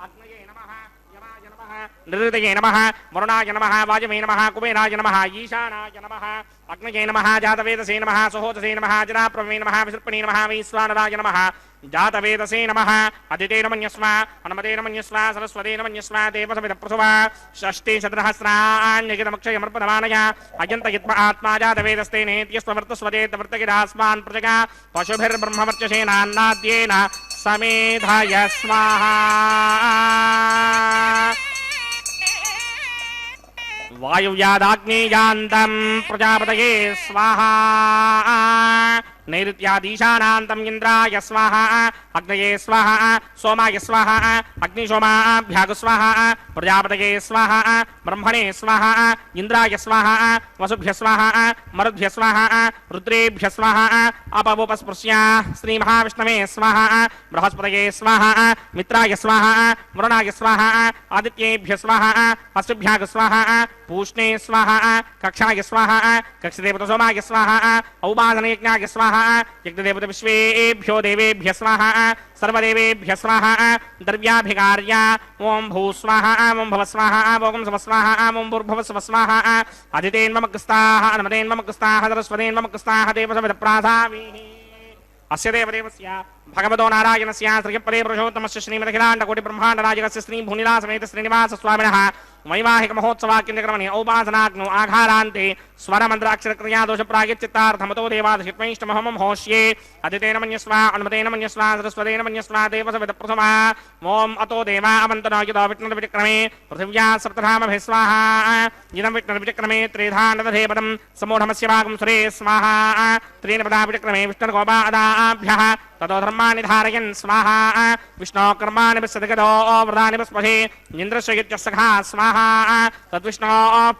అగ్నయే నమః యమాయ నమః నిరుతయే నమః వరుణాయ నమః వాజమే నమః కుబేరాయ నమః ఈశానాయ నమః అగ్నయే నమః జాతవేదసే నమః సహోదసే నమః జనాప్రమే నమః విసర్పణే నమః వైశ్వానరాయ నమః జాతవేదసే నమః అదితేన మన్యస్వ హనుమతేన మన్యస్వ సరస్వతేన మన్యస్వ దేవసమిత ప్రసువ షష్ఠి శతసహస్రాణ్యగితమక్షయమర్పదమానయ అజంతయిత్వ ఆత్మా జాతవేదస్తే నేత్యస్వవర్తస్వదేతవర్తగిరాస్మాన్ ప్రజగా పశుభిర్బ్రహ్మవర్చసేనాన్నాద్యేన సమేధయ స్వాహా వాయువ్యాదాగ్నేయాంతం ప్రజాపతయే స్వాహా నైరుత్యాదీశానాంతం ఇంద్రాయ స్వాహా అగ్నయే స్వాహా సోమాయ స్వాహా అగ్నిశోమాభ్యాగు స్వాహా ప్రజాపతయే స్వాహా బ్రహ్మణే స్వాహా ఇంద్రాయ స్వాహా వసుభ్య స్వాహా మరుద్భ్య స్వాహా రుద్రేభ్య స్వాహా అపవుపస్పృశ్య శ్రీ మహావిష్ణవే స్వాహా బృహస్పతయే స్వాహా మిత్రాయ స్వాహా వరుణాయ స్వాహా ఆదిత్యేభ్య స్వాహా అశ్వభ్యాగు స్వాహా పూష్ణే స్వాహా కక్షాయ స్వాహా కక్షదేవత సోమాయ స్వాహా ఔపాసనయజ్ఞాయ స్వాహా యజ్ఞదేవత విశ్వేభ్యో దేవేభ్య స్వాహా సర్వదేవేభ్య స్వాహా ద్రవ్యాభికార్య ఓం భూ స్వాహా ఓం భవ స్వాహా ఓం శవ స్వాహా ఓం భూర్భవ స్వ స్వాహా అదితేన్మమగ్స్తాః అనుమతేన్మమగ్స్తాః సరస్వతేన్మమగ్స్తాః దేవసమిత ప్రాసామీః అస్య దేవదేవస్య భగవతో నారాయణస్య శ్రీపదే పురుషోత్తమస్య శ్రీమదఖిలాండకోటి బ్రహ్మాండనాయకస్య శ్రీ భూనిలాసమేత శ్రీనివాస స్వామినః వైవాహిక మహోత్సవాక్యంద్రక్రమణి ఔపాసనాగ్నో ఆఘారాంతే స్వరమంత్రాక్షరక్రియా దోష ప్రాయశ్చిత్తార్థమతో దేవాదశిత్వైష్టమహమం హోష్యే అదితేన మన్యస్వ అనుమతేన మన్యస్వ సరస్వతేన మన్యస్వ దేవసవిత ప్రథమా ఓం అతో దేవా అవంతనో యదో విష్ణుర్విచక్రమే పృథివ్యా సప్తధామభిः స్వాహా ఇదం విష్ణుర్విచక్రమే త్రిధానదధేపదం సమూఢమస్య భాగం సురే స్వాహా త్రీణ పదా విచక్రమే విష్ణుర్గోపాదాభ్యः ततो धर्माणि धारयन् स्वाहा विष्णो कर्माणि विसदगतो व्रतानि विस्महे इन्द्रस्य सखा स्वाहा तद्विष्णो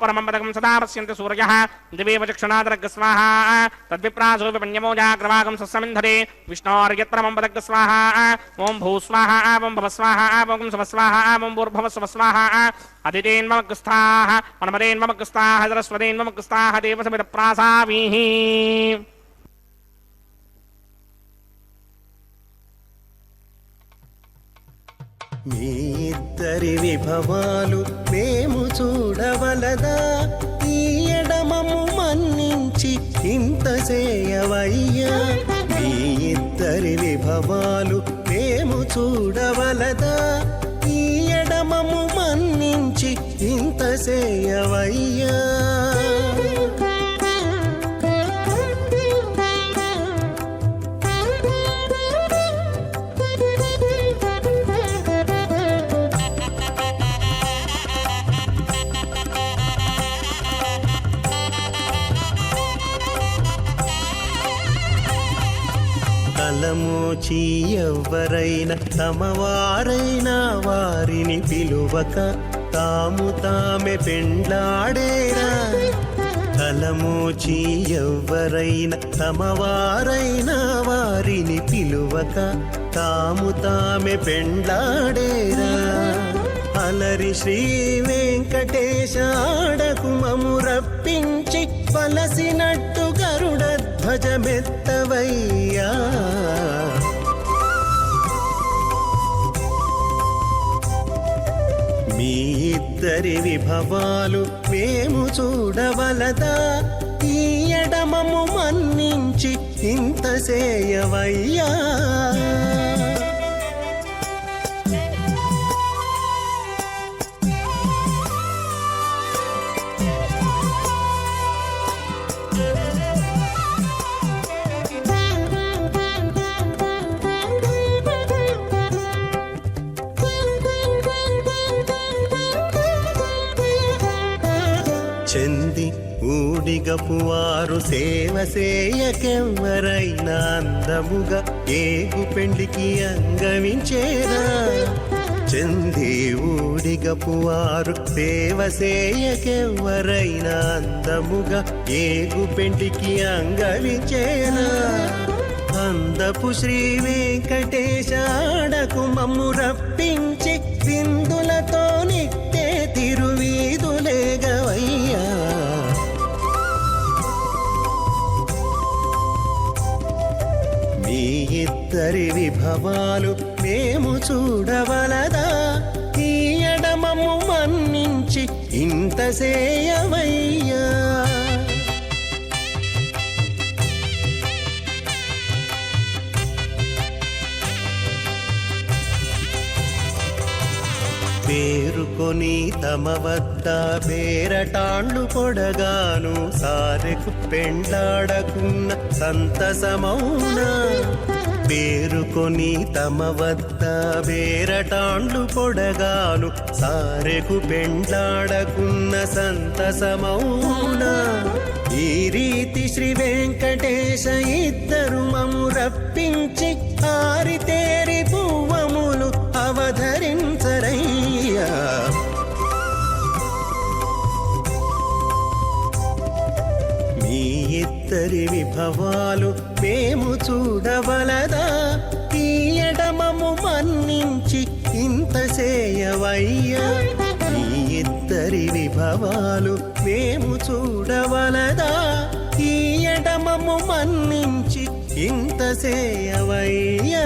परमं पदकं सदा पश्यन्ति सूर्यः दिवे चक्षुणादरग स्वाहा तद्विप्रासो विपन्यमो जाग्रवागं सस्समिन्धरे विष्णोर्यत्परमं पदक स्वाहा ओं भू स्वाहा ओं भव स्वाहा ओं शव स्वाहा ओं भूर्भुवः स्वः स्वाहा अदितेन्ममग्रस्थाः अनुमतेन्ममग्रस्थाः सरस्वतेन्ममग्रस्थाः देवसमित प्रासामीः మీ ఇద్దరి విభవాలు మేము చూడవలదా ఈ ఎడమము మన్నించి ఇంత చేయవయ్యా మీ ఇద్దరి విభవాలు మేము చూడవలదా ఈ ఎడమము మన్నించి ఇంత చేయవయ్యా తలమోచి ఎవ్వరైనా తమవారైనా వారిని పిలువక తాము తామే పెండ్లాడేరా తలమోచి ఎవ్వరైనా తమవారైనా వారిని పిలువక తాము తామే పెండ్లాడేరా అలరి శ్రీ వెంకటేశాడకు మము రప్పించి పలసినట్టు గరుడ ధ్వజమెత్తవయ్యా మీ ఇద్దరి విభవాలు మేము చూడవలదా ఈ ఎడమము మన్నించి ఇంత చేయవయ్యా చెంది ఊడిగపు వారు సేవ సేయకెవ్వరైనా అందముగా ఏగు పెండికి అంగవించేదా చెంది ఊడిగపు వారు సేవ సేయకెవ్వరైనా అందముగా ఏగు పెండికి అంగవించేదా అందపు శ్రీ వెంకటేశాడకు మమ్ము రప్పించి విందులతో నిట్టే తిరువీధులేగవయ్యా మీ ఇద్దరి విభవాలు మేము చూడవలదా ఈ ఎడమము మన్నించి ఇంత సేయవయ్యా పేరుకొని తమ వద్ద బేరటాండ్లు పొడగాను సారెకు పెండాడకున్న సంతసమౌనా పేరుకొని తమ వద్ద బేరటాండ్లు పొడగాను సారెకు పెండాడకున్న సంతసమౌనా ఈ రీతి శ్రీ వెంకటేశ ఇద్దరు మము రప్పించి ఆరితేరి పువ్వములు అవధరించరయ్యా మీ ఇద్దరి విభవాలు మేము చూడవలదా ఈ ఎడమము మన్నించి ఇంత సేయవయ్యా మీ ఇద్దరి విభవాలు మేము చూడవలదా ఈ ఎడమము మన్నించి ఇంత సేయవయ్యా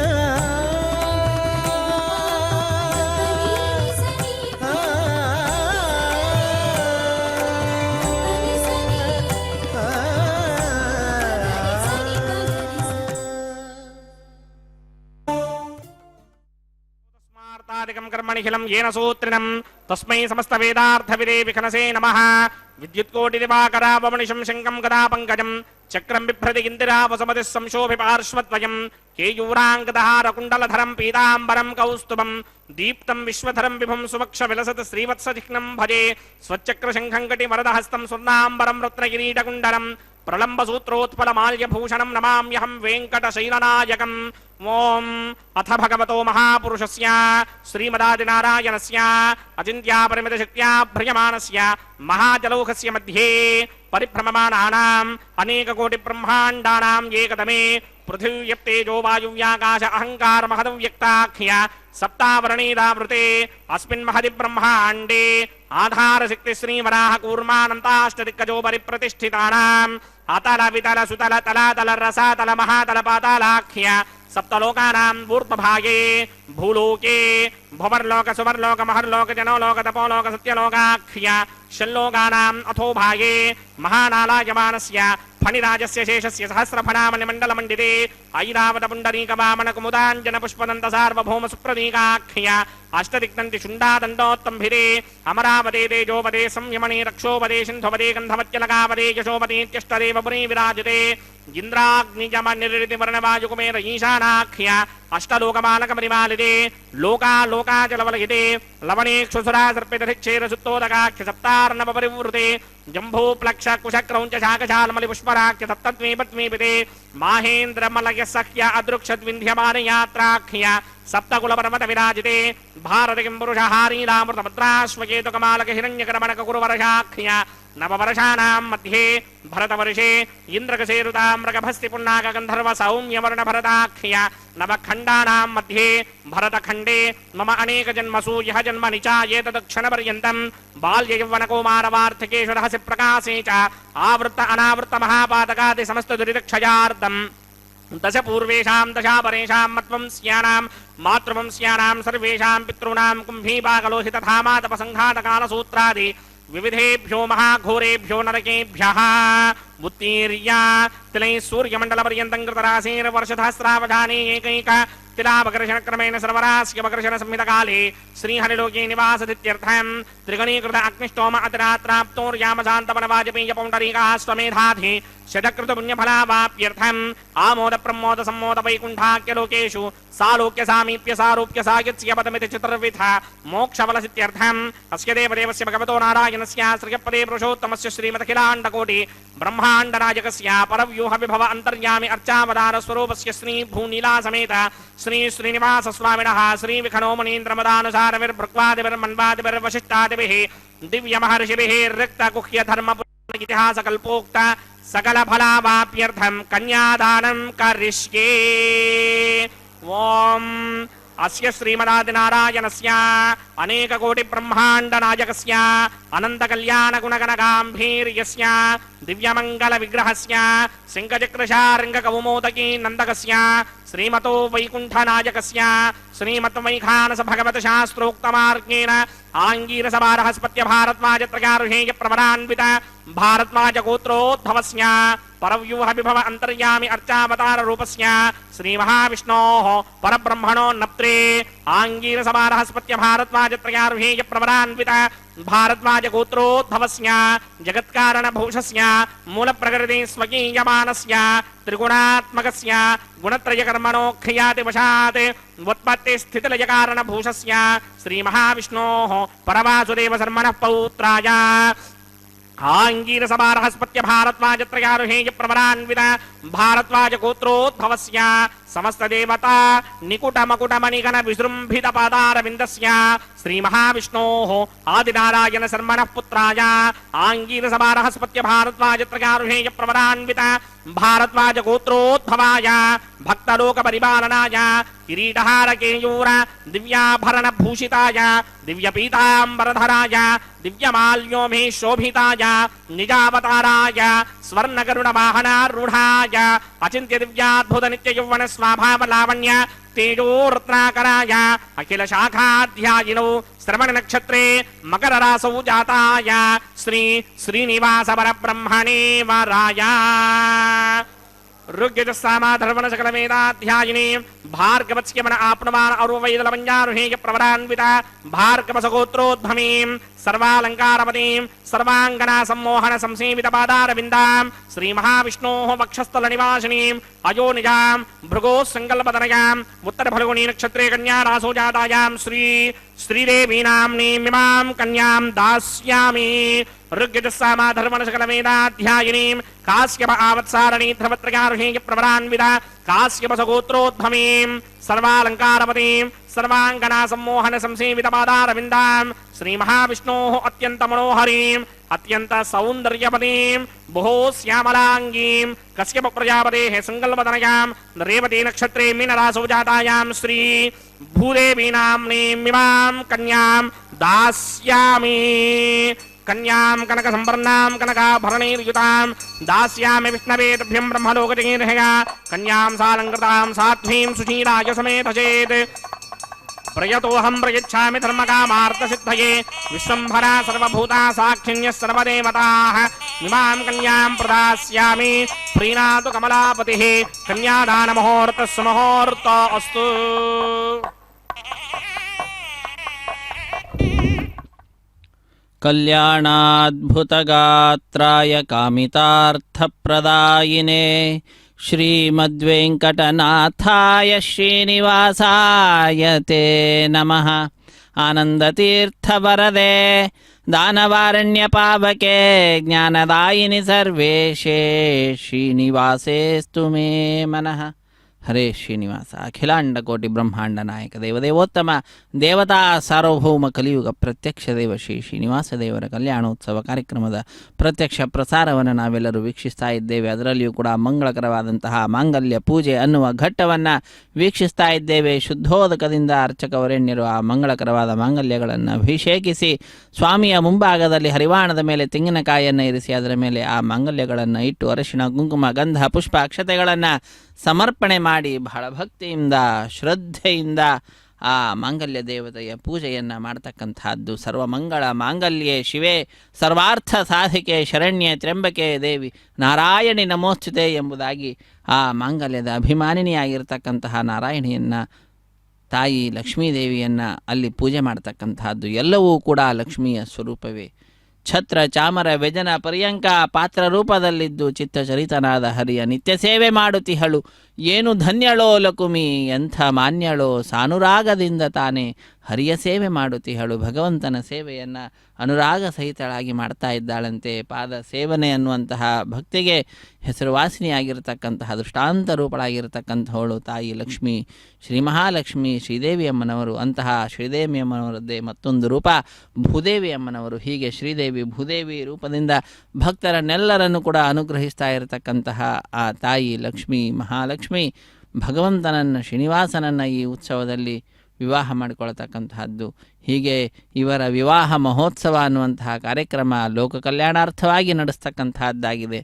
కర్మణిఖిలం ఏన సూత్రిణం తస్మై సమస్త వేదార్థవిదే విఖనసే నమః విద్యుత్కోటి దివాకరావమనిషం శంకం గదా పంకజం చక్రం బిభ్రతి ఇందిరావసమతి సంశోభి పార్శ్వద్వయం కేయూరాంగదహారకుండలధరం పీతాంబరం కౌస్తుభం దీప్తం విశ్వధరం విభుం సువక్ష విలసత్ శ్రీవత్సచిహ్నం భజే స్వచక్రశంఖం కటి వరదహస్తం స్వర్ణాంబరం రత్నకిరీటకుండలం ప్రళంబ సూత్రోత్పల మాల్యభూషణం నమామ్యహం వెంకటశైలనాయకం ఓం అథ భగవతో మహాపురుషస్య శ్రీమదాదినారాయణస్య అచింత్యాపరిమిత శక్త్యా భ్రయమానస్య మహాజలౌహస్య మధ్యే పరిభ్రమమానానాం అనేక కోటి బ్రహ్మాండానాం ఏకతమే పృథివ్యప్తేజో వాయువ్యాకాశ అహంకార మహదవ్యక్తాఖ్య సప్తావరణీదావృతే అస్మిన్ మహది బ్రహ్మాండే ఆధారశక్తి శ్రీవరాహ కూర్మానంతాష్టదిక్కజో పరిప్రతిష్ఠితానాం అతల వితల సుతల తలాతల రసాతల మహాతల పాతాలాఖ్య సప్తలోకానాం ఊర్ధ్వభాగే భూలోకే భువర్లోక సువర్లోక మహర్లోక జనోలోక తపోలోక సత్యలోకాఖ్య షల్లోకానాం అథోభాగే మహానాలాయమానస్య ఫణిరాజస్య శేషస్య సహస్రఫణామణిమండలమండితే ఐరావత పుండరీక వామన కుముదాంజన పుష్పదంత సార్వభౌమ సుప్రదీకాఖ్య అష్టదిగ్నంతి శుండాదండోత్తంభిరే అమరావదే తేజోపదే సంయమనే రక్షోపదే సింధుపదే గంధవత్యలకాపదే యశోపదేత్యష్టదేవ పురీ విరాజితే ఇంద్రాగ్నిజమ నిర్రితి వర్ణవాయుకుమేర ఈశానాఖ్య అష్టలోకమాలకమరిమాలిదే లోకాలోకాచలవలయితే లవణేక్షుసురా సర్పితరిచ్ఛేర సుత్తోదకాఖ్య సప్తార్ణవ పరివృతే జంభూప్లక్ష కుశక్రౌంచ శాకశాల్మలి పుష్పరాఖ్య సప్తద్వీపద్వీపితే మాహేంద్రమలయ సఖ్య అదృక్షద్వింధ్యమానయాత్రాఖ్య సప్తకులపర్వత విరాజితే భారతికిం పురుషహారీలామృతభద్రాశ్వకేతుకమాలక హిరణ్యకరమణక కురువర్షాఖ్య నవవర్షాణాం మధ్యే భరతవర్షే ఇంద్రకసేరుతామ్రగభస్తి పున్నాక గంధర్వ సౌమ్యవర్ణ భరతాఖ్య నవఖండానాం మధ్యే భరతఖండే మమ అనేక జన్మసు యః జన్మ నిచాయేతదక్షణపర్యంతం బాల్య యౌవన కౌమారవార్ధకేషు రహసి ప్రకాశే చ ఆవృత్త అనావృత్త మహాపాతకాది సమస్త దురితక్షయార్థం దశ పూర్వేషాం దశాపరేషాం మత్వంస్యానాం మాతృవంస్యానాం సర్వేషాం పితॄణాం కుంభీపాకలోహిత ధామాతపసంఘాతకాలసూత్రాది వివిధేభ్యో మహాఘోరేభ్యో నరకేభ్యః ఉత్తీర్య తిలై సూర్యమండలపర్యంతం కృతరాశేర్వర్షధస్రావధానే ఏకైక తిలాపకర్షణక్రమేణ సర్వరాస్యపకర్షణ సంహితకాలే శ్రీహరిలోకే నివాసదిత్యర్థం త్రిగణీకృత అగ్నిష్టోమ అతిరాత్రాప్తోర్యామశాంతపనవాజపేయ పౌండరీకాశ్వమేధాధి శతకృత పుణ్యఫలావాప్యర్థం ఆమోద ప్రమోద సమ్మోద వైకుంఠాఖ్యలోకేషు సాలోక్య సామీప్య సారూప్య సాయుత్స్య పదమితి చతుర్విధ మోక్షఫలసిత్యర్థం అస్య దేవదేవస్య భగవతో నారాయణస్య శ్రియపదే పురుషోత్తమస్య శ్రీమదఖిలాండకోటి బ్రహ్మాండనాయకస్య పరవ్యూహ విభవ అంతర్యామి అర్చావతార స్వరూపస్య శ్రీ భూనీలా సమేత శ్రీ శ్రీనివాస స్వామినః శ్రీ విఖనో మునీంద్రమదానుసారవిర్భృక్వాదిభిర్వశిష్టాదిభిః దివ్య మహర్షిభిః రిక్త గుహ్య ధర్మ ఇతిహాస కల్పోక్త సకల ఫలావాప్యర్థం కన్యాదానం కరిష్యే. ఓం అస్య శ్రీమదాదినారాయణస్య అనేక కోటి బ్రహ్మాండ నాయకస్య అనంత కళ్యాణ గుణగణ గాంభీర్యస్య దివ్యమంగళ విగ్రహస్య శంఖచక్రశార్ంగ కౌమోదకీ నందకస్య ಶ್ರೀಮತೋ ವೈಕುಂಠನಾಯಕಸ್ಯ ಶ್ರೀಮದ್ವೈಖಾನಸ ಭಗವತ್ ಶಾಸ್ತ್ರೋಕ್ತಮಾರ್ಗೇಣ ಆಂಗೀರಸ ಬಾರಹಸ್ಪತ್ಯ ಭಾರದ್ವಾಜತ್ರಗಾರುಹೇಯ ಪ್ರವರಾನ್ವಿತ ಭಾರದ್ವಾಜ ಗೋತ್ರೋದ್ಭವಸ್ಯ ಪರವ್ಯೂಹ ವಿಭವ ಅಂತರ್ಯಾಮಿ ಅರ್ಚಾವತಾರ ರೂಪಸ್ಯ ಶ್ರೀ ಮಹಾವಿಷ್ಣೋಃ ಪರಬ್ರಹ್ಮಣೋ ನಪ್ತ್ರೇ ಆಂಗೀರಸ ಬಾರಹಸ್ಪತ್ಯ ಭಾರದ್ವಾಜತ್ರಗಾರುಹೇಯ ಪ್ರವರಾನ್ವಿತ ಭಾರದ್ವಾಜ ಗೋತ್ರೋದ್ಭವಸ್ಯ ಜಗತ್ಕಾರಣ ಭೂಷಸ್ಯ ಮೂಲ ಪ್ರಕೃತಿ ಸ್ವಕೀಯಮಾನಸ್ಯ ತ್ರಿಗುಣಾತ್ಮಕಸ್ಯ ಗುಣತ್ರಯ ಕರ್ಮಣೋ ಕ್ರಿಯಾತಿ ವಶಾತ್ ವ್ಯುತ್ಪತ್ತಿ ಸ್ಥಿತಿಲಯ ಕಾರಣ ಭೂಷಸ್ಯ ಶ್ರೀ ಮಹಾವಿಷ್ಣೋಃ ಪರವಾಸುದೇವ ಶರ್ಮಣಃ ಪೌತ್ರಾಯ ಆಂಗೀರಸ ಬಾರಹಸ್ಪತ್ಯ ಭಾರದ್ವಾಜತ್ರಯಾರುಹೇಯ ಪ್ರವರಾನ್ವಿತ ಭಾರದ್ವಾಜ ಗೋತ್ರೋದ್ಭವಸ್ಯ ಸಮಸ್ತ ದೇವತಾ ನಿಕುಟ ಮಕುಟ ಮಣಿಗಣ ವಿಜೃಂಭಿತ ಪಾದಾರವಿಂದಸ್ಯ ಶ್ರೀ ಮಹಾವಿಷ್ಣೋಃ ಆದಿನಾರಾಯಣ ಶರ್ಮಣಃ ಪುತ್ರಾಯ ಆಂಗೀರಸ ಬಾರಹಸ್ಪತ್ಯ ಭಾರದ್ವಾಜತ್ರಯಾರುಹೇಯ ಪ್ರವರಾನ್ವಿತ ಭಾರದ್ವಾಜ ಗೋತ್ರೋದ್ಭವಾಯ ಭಕ್ತಲೋಕ ಪರಿಪಾಲನಾಯ ಕಿರೀಟಹಾರ ಕೇಯೂರ ದಿವ್ಯಾಭರಣ ಭೂಷಿತಾಯ ದಿವ್ಯಪೀತಾಂಬರಧರಾಯ ದಿವ್ಯಮಾಲ್ಯೋಮೇ ಶೋಭಿತಾಯ ನಿಜಾವತಾರಾಯ ಸ್ವರ್ಣಗರುಡ ವಾಹನಾರೂಢಾಯ ಅಚಿಂತ್ಯ ದಿವ್ಯಾದ್ಭುತ ನಿತ್ಯ ಯೌವನ ಸ್ವಭಾವ ಲಾವಣ್ಯ ತೇಜೋ ರತ್ನಾಕರಾಯ ಅಖಿಲ ಶಾಖಾಧ್ಯಾಯಿನೋ ಶ್ರವಣ ನಕ್ಷತ್ರೇ ಮಕರ ರಾಸೌ ಜಾತಾಯ ಶ್ರೀ ಶ್ರೀನಿವಾಸ ಪರಬ್ರಹ್ಮಣೇ ವರಾಯ ಋಗ್ಯಜಸ್ಸಾಮಾಧರ್ವಣ ಸಕಲ ವೇದಾಧ್ಯಾಯಿನಿ ಭಾರ್ಗವತ್ಸ್ಯಮನ ಆಪ್ನುವಾನ್ ಅರುವೈದಲಮಂಜಾರುಹೇಯ ಪ್ರವರಾನ್ವಿತ ಭಾರ್ಗವಸಗೋತ್ರೋದ್ಭವೀಂ ಸರ್ವಾಲಂಕಾರಪದೀಂ ಸರ್ವಾಂಗನಾ ಸಮ್ಮೋಹನ ಸಂಸೇವಿತ ಪಾದಾರವಿಂದಾಂ ಶ್ರೀ ಮಹಾವಿಷ್ಣೋಃ ವಕ್ಷಸ್ಥಲ ನಿವಾಸಿನೀಂ ಅಯೋನಿಜಾಂ ಭೃಗೋಃ ಸಂಕಲ್ಪತನಯಾಂ ಉತ್ತರ ಫಲ್ಗುಣಿ ನಕ್ಷತ್ರೇ ಕನ್ಯಾ ರಾಸೋ ಜಾತಾಯಾಂ ಶ್ರೀದೇವಿ ನಾಮ್ನೀಮಿಮಾಂ ಕನ್ಯಾಂ ದಾಸ್ಯಾಮಿ ಋಗ್ಯಜಸ್ಸಾಮಾಧರ್ವಣ ಸಕಲ ವೇದಾಧ್ಯಾಯಿನೀಂ ಕಾಶ್ಯಪ ಆವತ್ಸಾರಣೀ ಧ್ರುವತ್ರಯಾರುಹೇಯ ಪ್ರವರಾನ್ವಿತ ಕಾಶ್ಯಪಸಗೋತ್ರೋದ್ಭವೀಂ ಸರ್ವಾಲಂಕಾರಪದೀಂ ಸರ್ವಾಂಗನಾ ಸಮ್ಮೋಹನ ಸಂಸೇವಿತ ಪಾದಾರವಿಂದಾಂ ಶ್ರೀ ಮಹಾವಿಷ್ಣೋಃ ಅತ್ಯಂತ ಮನೋಹರೀಂ ಅತ್ಯಂತ ಸೌಂದರ್ಯಪದೀಂ ಬಹು ಶ್ಯಾಮಲಾಂಗೀಂ ಕಶ್ಯಪ ಪ್ರಜಾಪತೇಃ ಸಂಕಲ್ಪತನಯಾಂ ರೇವತಿ ನಕ್ಷತ್ರೇ ಮೀನರಾಸೌ ಜಾತಾಯಾಂ ಶ್ರೀ ಭೂದೇವಿ ನಾಮ್ನೀಮಿಮಾಂ ಕನ್ಯಾಂ ದಾಸ್ಯಾಮಿ ಕನ್ಯಾಂ ಕನಕ ಸಂಪರ್ಣಾಂ ಕನಕಾಭರಣೈರ್ಯುತಾಂ ದಾಸ್ಯಾಮಿ ವಿಷ್ಣವೇ ತುಭ್ಯಂ ಬ್ರಹ್ಮಲೋಕಜಗೀರ್ಹಯ ಕನ್ಯಾಂ ಸಾಲಂಕೃತಾಂ ಸಾಧ್ವೀಂ ಸುಶೀಲಾಯ ಸಮೇತಚೇತ್ ಪ್ರಯತೋಹಂ ಪ್ರಯಚ್ಛಾಮಿ ಧರ್ಮಕಾಮಾರ್ಥಸಿದ್ಧಯೇ ವಿಶ್ವಂಭರಾ ಸರ್ವಭೂತಾ ಸಾಕ್ಷಿಣ್ಯಃ ಸರ್ವದೇವತಾಃ ಇಮಾಂ ಕನ್ಯಾಂ ಪ್ರದಾಸ್ಯಾಮಿ ಪ್ರೀಣಾತು ಕಮಲಾಪತಿಃ ಕನ್ಯಾದಾನ ಮುಹೂರ್ತಃ ಸುಮುಹೂರ್ತ ಅಸ್ತು. ಕಲ್ಯಾಣಾದ್ಭುತಗಾತ್ರಾಯ ಕಾಮಿತಾರ್ಥಪ್ರದಾಯಿನೇ ಶ್ರೀಮದ್ವೆಂಕಟನಾಥಾಯ ಶ್ರೀನಿವಾಸಾಯ ತೇ ನಮಃ. ಆನಂದತೀರ್ಥವರದೆ ದಾನವಾರಣ್ಯಪಾವಕೆ ಜ್ಞಾನದಾಯಿನಿ ಸರ್ವೇಶೇ ಶ್ರೀನಿವಾಸೇಸ್ತು ಮೇ ಮನಃ. ಹರೇ ಶ್ರೀನಿವಾಸ. ಅಖಿಲಾಂಡಕೋಟಿ ಬ್ರಹ್ಮಾಂಡ ನಾಯಕ ದೇವದೇವೋತ್ತಮ ದೇವತಾ ಸಾರ್ವಭೌಮ ಕಲಿಯುಗ ಪ್ರತ್ಯಕ್ಷ ದೇವ ಶ್ರೀ ಶ್ರೀನಿವಾಸ ದೇವರ ಕಲ್ಯಾಣೋತ್ಸವ ಕಾರ್ಯಕ್ರಮದ ಪ್ರತ್ಯಕ್ಷ ಪ್ರಸಾರವನ್ನು ನಾವೆಲ್ಲರೂ ವೀಕ್ಷಿಸ್ತಾ ಇದ್ದೇವೆ. ಅದರಲ್ಲಿಯೂ ಕೂಡ ಮಂಗಳಕರವಾದಂತಹ ಮಾಂಗಲ್ಯ ಪೂಜೆ ಅನ್ನುವ ಘಟ್ಟವನ್ನು ವೀಕ್ಷಿಸ್ತಾ ಇದ್ದೇವೆ. ಶುದ್ಧೋದಕದಿಂದ ಅರ್ಚಕವರೆಣ್ಯರು ಆ ಮಂಗಳಕರವಾದ ಮಾಂಗಲ್ಯಗಳನ್ನು ಅಭಿಷೇಕಿಸಿ ಸ್ವಾಮಿಯ ಮುಂಭಾಗದಲ್ಲಿ ಹರಿವಾಣದ ಮೇಲೆ ತೆಂಗಿನಕಾಯಿಯನ್ನು ಇರಿಸಿ ಅದರ ಮೇಲೆ ಆ ಮಾಂಗಲ್ಯಗಳನ್ನು ಇಟ್ಟು ಅರಿಶಿಣ ಕುಂಕುಮ ಗಂಧ ಪುಷ್ಪ ಅಕ್ಷತೆಗಳನ್ನು ಸಮರ್ಪಣೆ ಮಾಡಿ ಬಹಳ ಭಕ್ತಿಯಿಂದ ಶ್ರದ್ಧೆಯಿಂದ ಆ ಮಾಂಗಲ್ಯ ದೇವತೆಯ ಪೂಜೆಯನ್ನು ಮಾಡ್ತಕ್ಕಂಥದ್ದು. ಸರ್ವಮಂಗಳ ಮಾಂಗಲ್ಯೆ ಶಿವೆ ಸರ್ವಾರ್ಥ ಸಾಧಿಕೆ ಶರಣ್ಯೆ ತ್ರ್ಯಂಬಕೆ ದೇವಿ ನಾರಾಯಣಿ ನಮೋಸ್ತುತೆ ಎಂಬುದಾಗಿ ಆ ಮಾಂಗಲ್ಯದ ಅಭಿಮಾನಿನಿಯಾಗಿರ್ತಕ್ಕಂತಹ ನಾರಾಯಣಿಯನ್ನು ತಾಯಿ ಲಕ್ಷ್ಮೀದೇವಿಯನ್ನು ಅಲ್ಲಿ ಪೂಜೆ ಮಾಡ್ತಕ್ಕಂಥದ್ದು. ಎಲ್ಲವೂ ಕೂಡ ಲಕ್ಷ್ಮಿಯ ಸ್ವರೂಪವೇ. ಛತ್ರ ಚಾಮರ ವ್ಯಜನ ಪರ್ಯಂಕ ಪಾತ್ರ ರೂಪದಲ್ಲಿದ್ದು ಚಿತ್ತಚರಿತನಾದ ಹರಿಯ ನಿತ್ಯ ಸೇವೆ ಮಾಡುತ್ತಿಹಳು. ಏನು ಧನ್ಯಳೋ ಲಕುಮಿ, ಎಂಥ ಮಾನ್ಯಳೋ, ಸಾನುರಾಗದಿಂದ ತಾನೇ ಹರಿಯ ಸೇವೆ ಮಾಡುತ್ತಿಹಳು. ಭಗವಂತನ ಸೇವೆಯನ್ನು ಅನುರಾಗ ಸಹಿತಳಾಗಿ ಮಾಡ್ತಾ ಇದ್ದಾಳಂತೆ. ಪಾದ ಸೇವನೆ ಅನ್ನುವಂತಹ ಭಕ್ತಿಗೆ ಹೆಸರುವಾಸಿನಿಯಾಗಿರ್ತಕ್ಕಂತಹ ದೃಷ್ಟಾಂತ ರೂಪಳಾಗಿರ್ತಕ್ಕಂಥವಳು ತಾಯಿ ಲಕ್ಷ್ಮಿ, ಶ್ರೀ ಮಹಾಲಕ್ಷ್ಮಿ, ಶ್ರೀದೇವಿ ಅಮ್ಮನವರು. ಅಂತಹ ಶ್ರೀದೇವಿ ಅಮ್ಮನವರದ್ದೇ ಮತ್ತೊಂದು ರೂಪ ಭೂದೇವಿ ಅಮ್ಮನವರು. ಹೀಗೆ ಶ್ರೀದೇವಿ ಭೂದೇವಿ ರೂಪದಿಂದ ಭಕ್ತರನ್ನೆಲ್ಲರನ್ನು ಕೂಡ ಅನುಗ್ರಹಿಸ್ತಾ ಇರತಕ್ಕಂತಹ ಆ ತಾಯಿ ಲಕ್ಷ್ಮಿ ಮಹಾಲಕ್ಷ್ಮಿ ಭಗವಂತನನ್ನು ಶ್ರೀನಿವಾಸನನ್ನು ಈ ಉತ್ಸವದಲ್ಲಿ ವಿವಾಹ ಮಾಡಿಕೊಳ್ತಕ್ಕಂತಹದ್ದು. ಹೀಗೆ ಇವರ ವಿವಾಹ ಮಹೋತ್ಸವ ಅನ್ನುವಂತಹ ಕಾರ್ಯಕ್ರಮ ಲೋಕ ಕಲ್ಯಾಣಾರ್ಥವಾಗಿ ನಡೆಸ್ತಕ್ಕಂತಹದ್ದಾಗಿದೆ.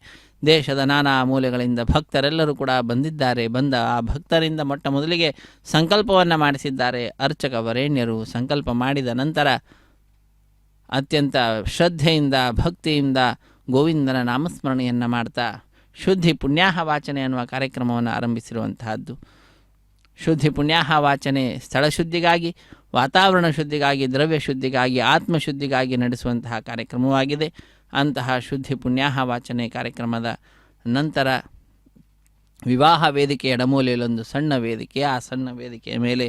ದೇಶದ ನಾನಾ ಮೂಲೆಗಳಿಂದ ಭಕ್ತರೆಲ್ಲರೂ ಕೂಡ ಬಂದಿದ್ದಾರೆ. ಬಂದ ಆ ಭಕ್ತರಿಂದ ಮೊಟ್ಟ ಮೊದಲಿಗೆ ಸಂಕಲ್ಪವನ್ನು ಮಾಡಿಸಿದ್ದಾರೆ ಅರ್ಚಕ ವರೇಣ್ಯರು. ಸಂಕಲ್ಪ ಮಾಡಿದ ನಂತರ ಅತ್ಯಂತ ಶ್ರದ್ಧೆಯಿಂದ ಭಕ್ತಿಯಿಂದ ಗೋವಿಂದನ ನಾಮಸ್ಮರಣೆಯನ್ನು ಮಾಡ್ತಾ ಶುದ್ಧಿ ಪುಣ್ಯಾಹ ವಾಚನೆ ಅನ್ನುವ ಕಾರ್ಯಕ್ರಮವನ್ನು ಆರಂಭಿಸಿರುವಂತಹದ್ದು. ಶುದ್ಧಿ ಪುಣ್ಯಾಹ ವಾಚನೆ ಸ್ಥಳ ಶುದ್ಧಿಗಾಗಿ, ವಾತಾವರಣ ಶುದ್ಧಿಗಾಗಿ, ದ್ರವ್ಯ ಶುದ್ಧಿಗಾಗಿ, ಆತ್ಮಶುದ್ಧಿಗಾಗಿ ನಡೆಸುವಂತಹ ಕಾರ್ಯಕ್ರಮವಾಗಿದೆ. ಅಂತಹ ಶುದ್ಧಿ ಪುಣ್ಯಾಹ ವಾಚನೆ ಕಾರ್ಯಕ್ರಮದ ನಂತರ ವಿವಾಹ ವೇದಿಕೆಯ ಎಡಮೂಲೆಯಲ್ಲೊಂದು ಸಣ್ಣ ವೇದಿಕೆ, ಆ ಸಣ್ಣ ವೇದಿಕೆಯ ಮೇಲೆ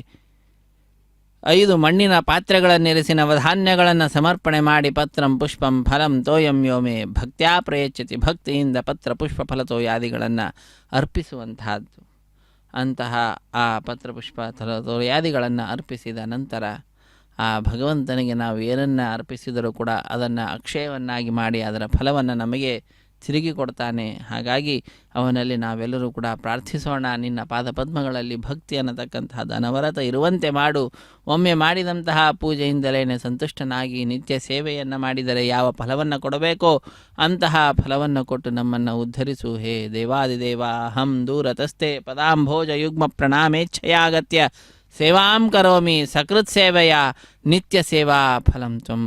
5 ಮಣ್ಣಿನ ಪಾತ್ರೆಗಳನ್ನಿರಿಸಿ ನವಧಾನ್ಯಗಳನ್ನು ಸಮರ್ಪಣೆ ಮಾಡಿ ಪತ್ರಂ ಪುಷ್ಪಂ ಫಲಂ ತೋಯಂ ಯೋಮೆ ಭಕ್ತ್ಯಾ ಪ್ರಯಚ್ಯತಿ, ಭಕ್ತಿಯಿಂದ ಪತ್ರ ಪುಷ್ಪ ಫಲತೋಯಾದಿಗಳನ್ನು ಅರ್ಪಿಸುವಂತಹದ್ದು. ಅಂತಹ ಆ ಪತ್ರಪುಷ್ಪ ಫಲತೋಯಾದಿಗಳನ್ನು ಅರ್ಪಿಸಿದ ನಂತರ ಆ ಭಗವಂತನಿಗೆ ನಾವು ಏನನ್ನು ಅರ್ಪಿಸಿದರೂ ಕೂಡ ಅದನ್ನು ಅಕ್ಷಯವನ್ನಾಗಿ ಮಾಡಿ ಅದರ ಫಲವನ್ನು ನಮಗೆ ತಿರುಗಿ ಕೊಡ್ತಾನೆ. ಹಾಗಾಗಿ ಅವನಲ್ಲಿ ನಾವೆಲ್ಲರೂ ಕೂಡ ಪ್ರಾರ್ಥಿಸೋಣ. ನಿನ್ನ ಪಾದಪದ್ಮಗಳಲ್ಲಿ ಭಕ್ತಿ ಅನ್ನತಕ್ಕಂತಹದ್ದು ಅನವರತ ಇರುವಂತೆ ಮಾಡು. ಒಮ್ಮೆ ಮಾಡಿದಂತಹ ಪೂಜೆಯಿಂದಲೇ ಸಂತುಷ್ಟನಾಗಿ ನಿತ್ಯ ಸೇವೆಯನ್ನು ಮಾಡಿದರೆ ಯಾವ ಫಲವನ್ನು ಕೊಡಬೇಕೋ ಅಂತಹ ಫಲವನ್ನು ಕೊಟ್ಟು ನಮ್ಮನ್ನು ಉದ್ಧರಿಸು. ಹೇ ದೇವಾದಿದೇವ, ಅಹಂ ದೂರತಸ್ತೆ ಪದಾಂಭೋಜ ಯುಗ್ಮ ಪ್ರಣಾಮೇಚ್ಛಯಾಗತ್ಯ ಸೇವಾಂ ಕರೋಮಿ ಸಕೃತ್ ಸೇವೆಯ ನಿತ್ಯ ಸೇವಾ ಫಲಂ ತ್ವಂ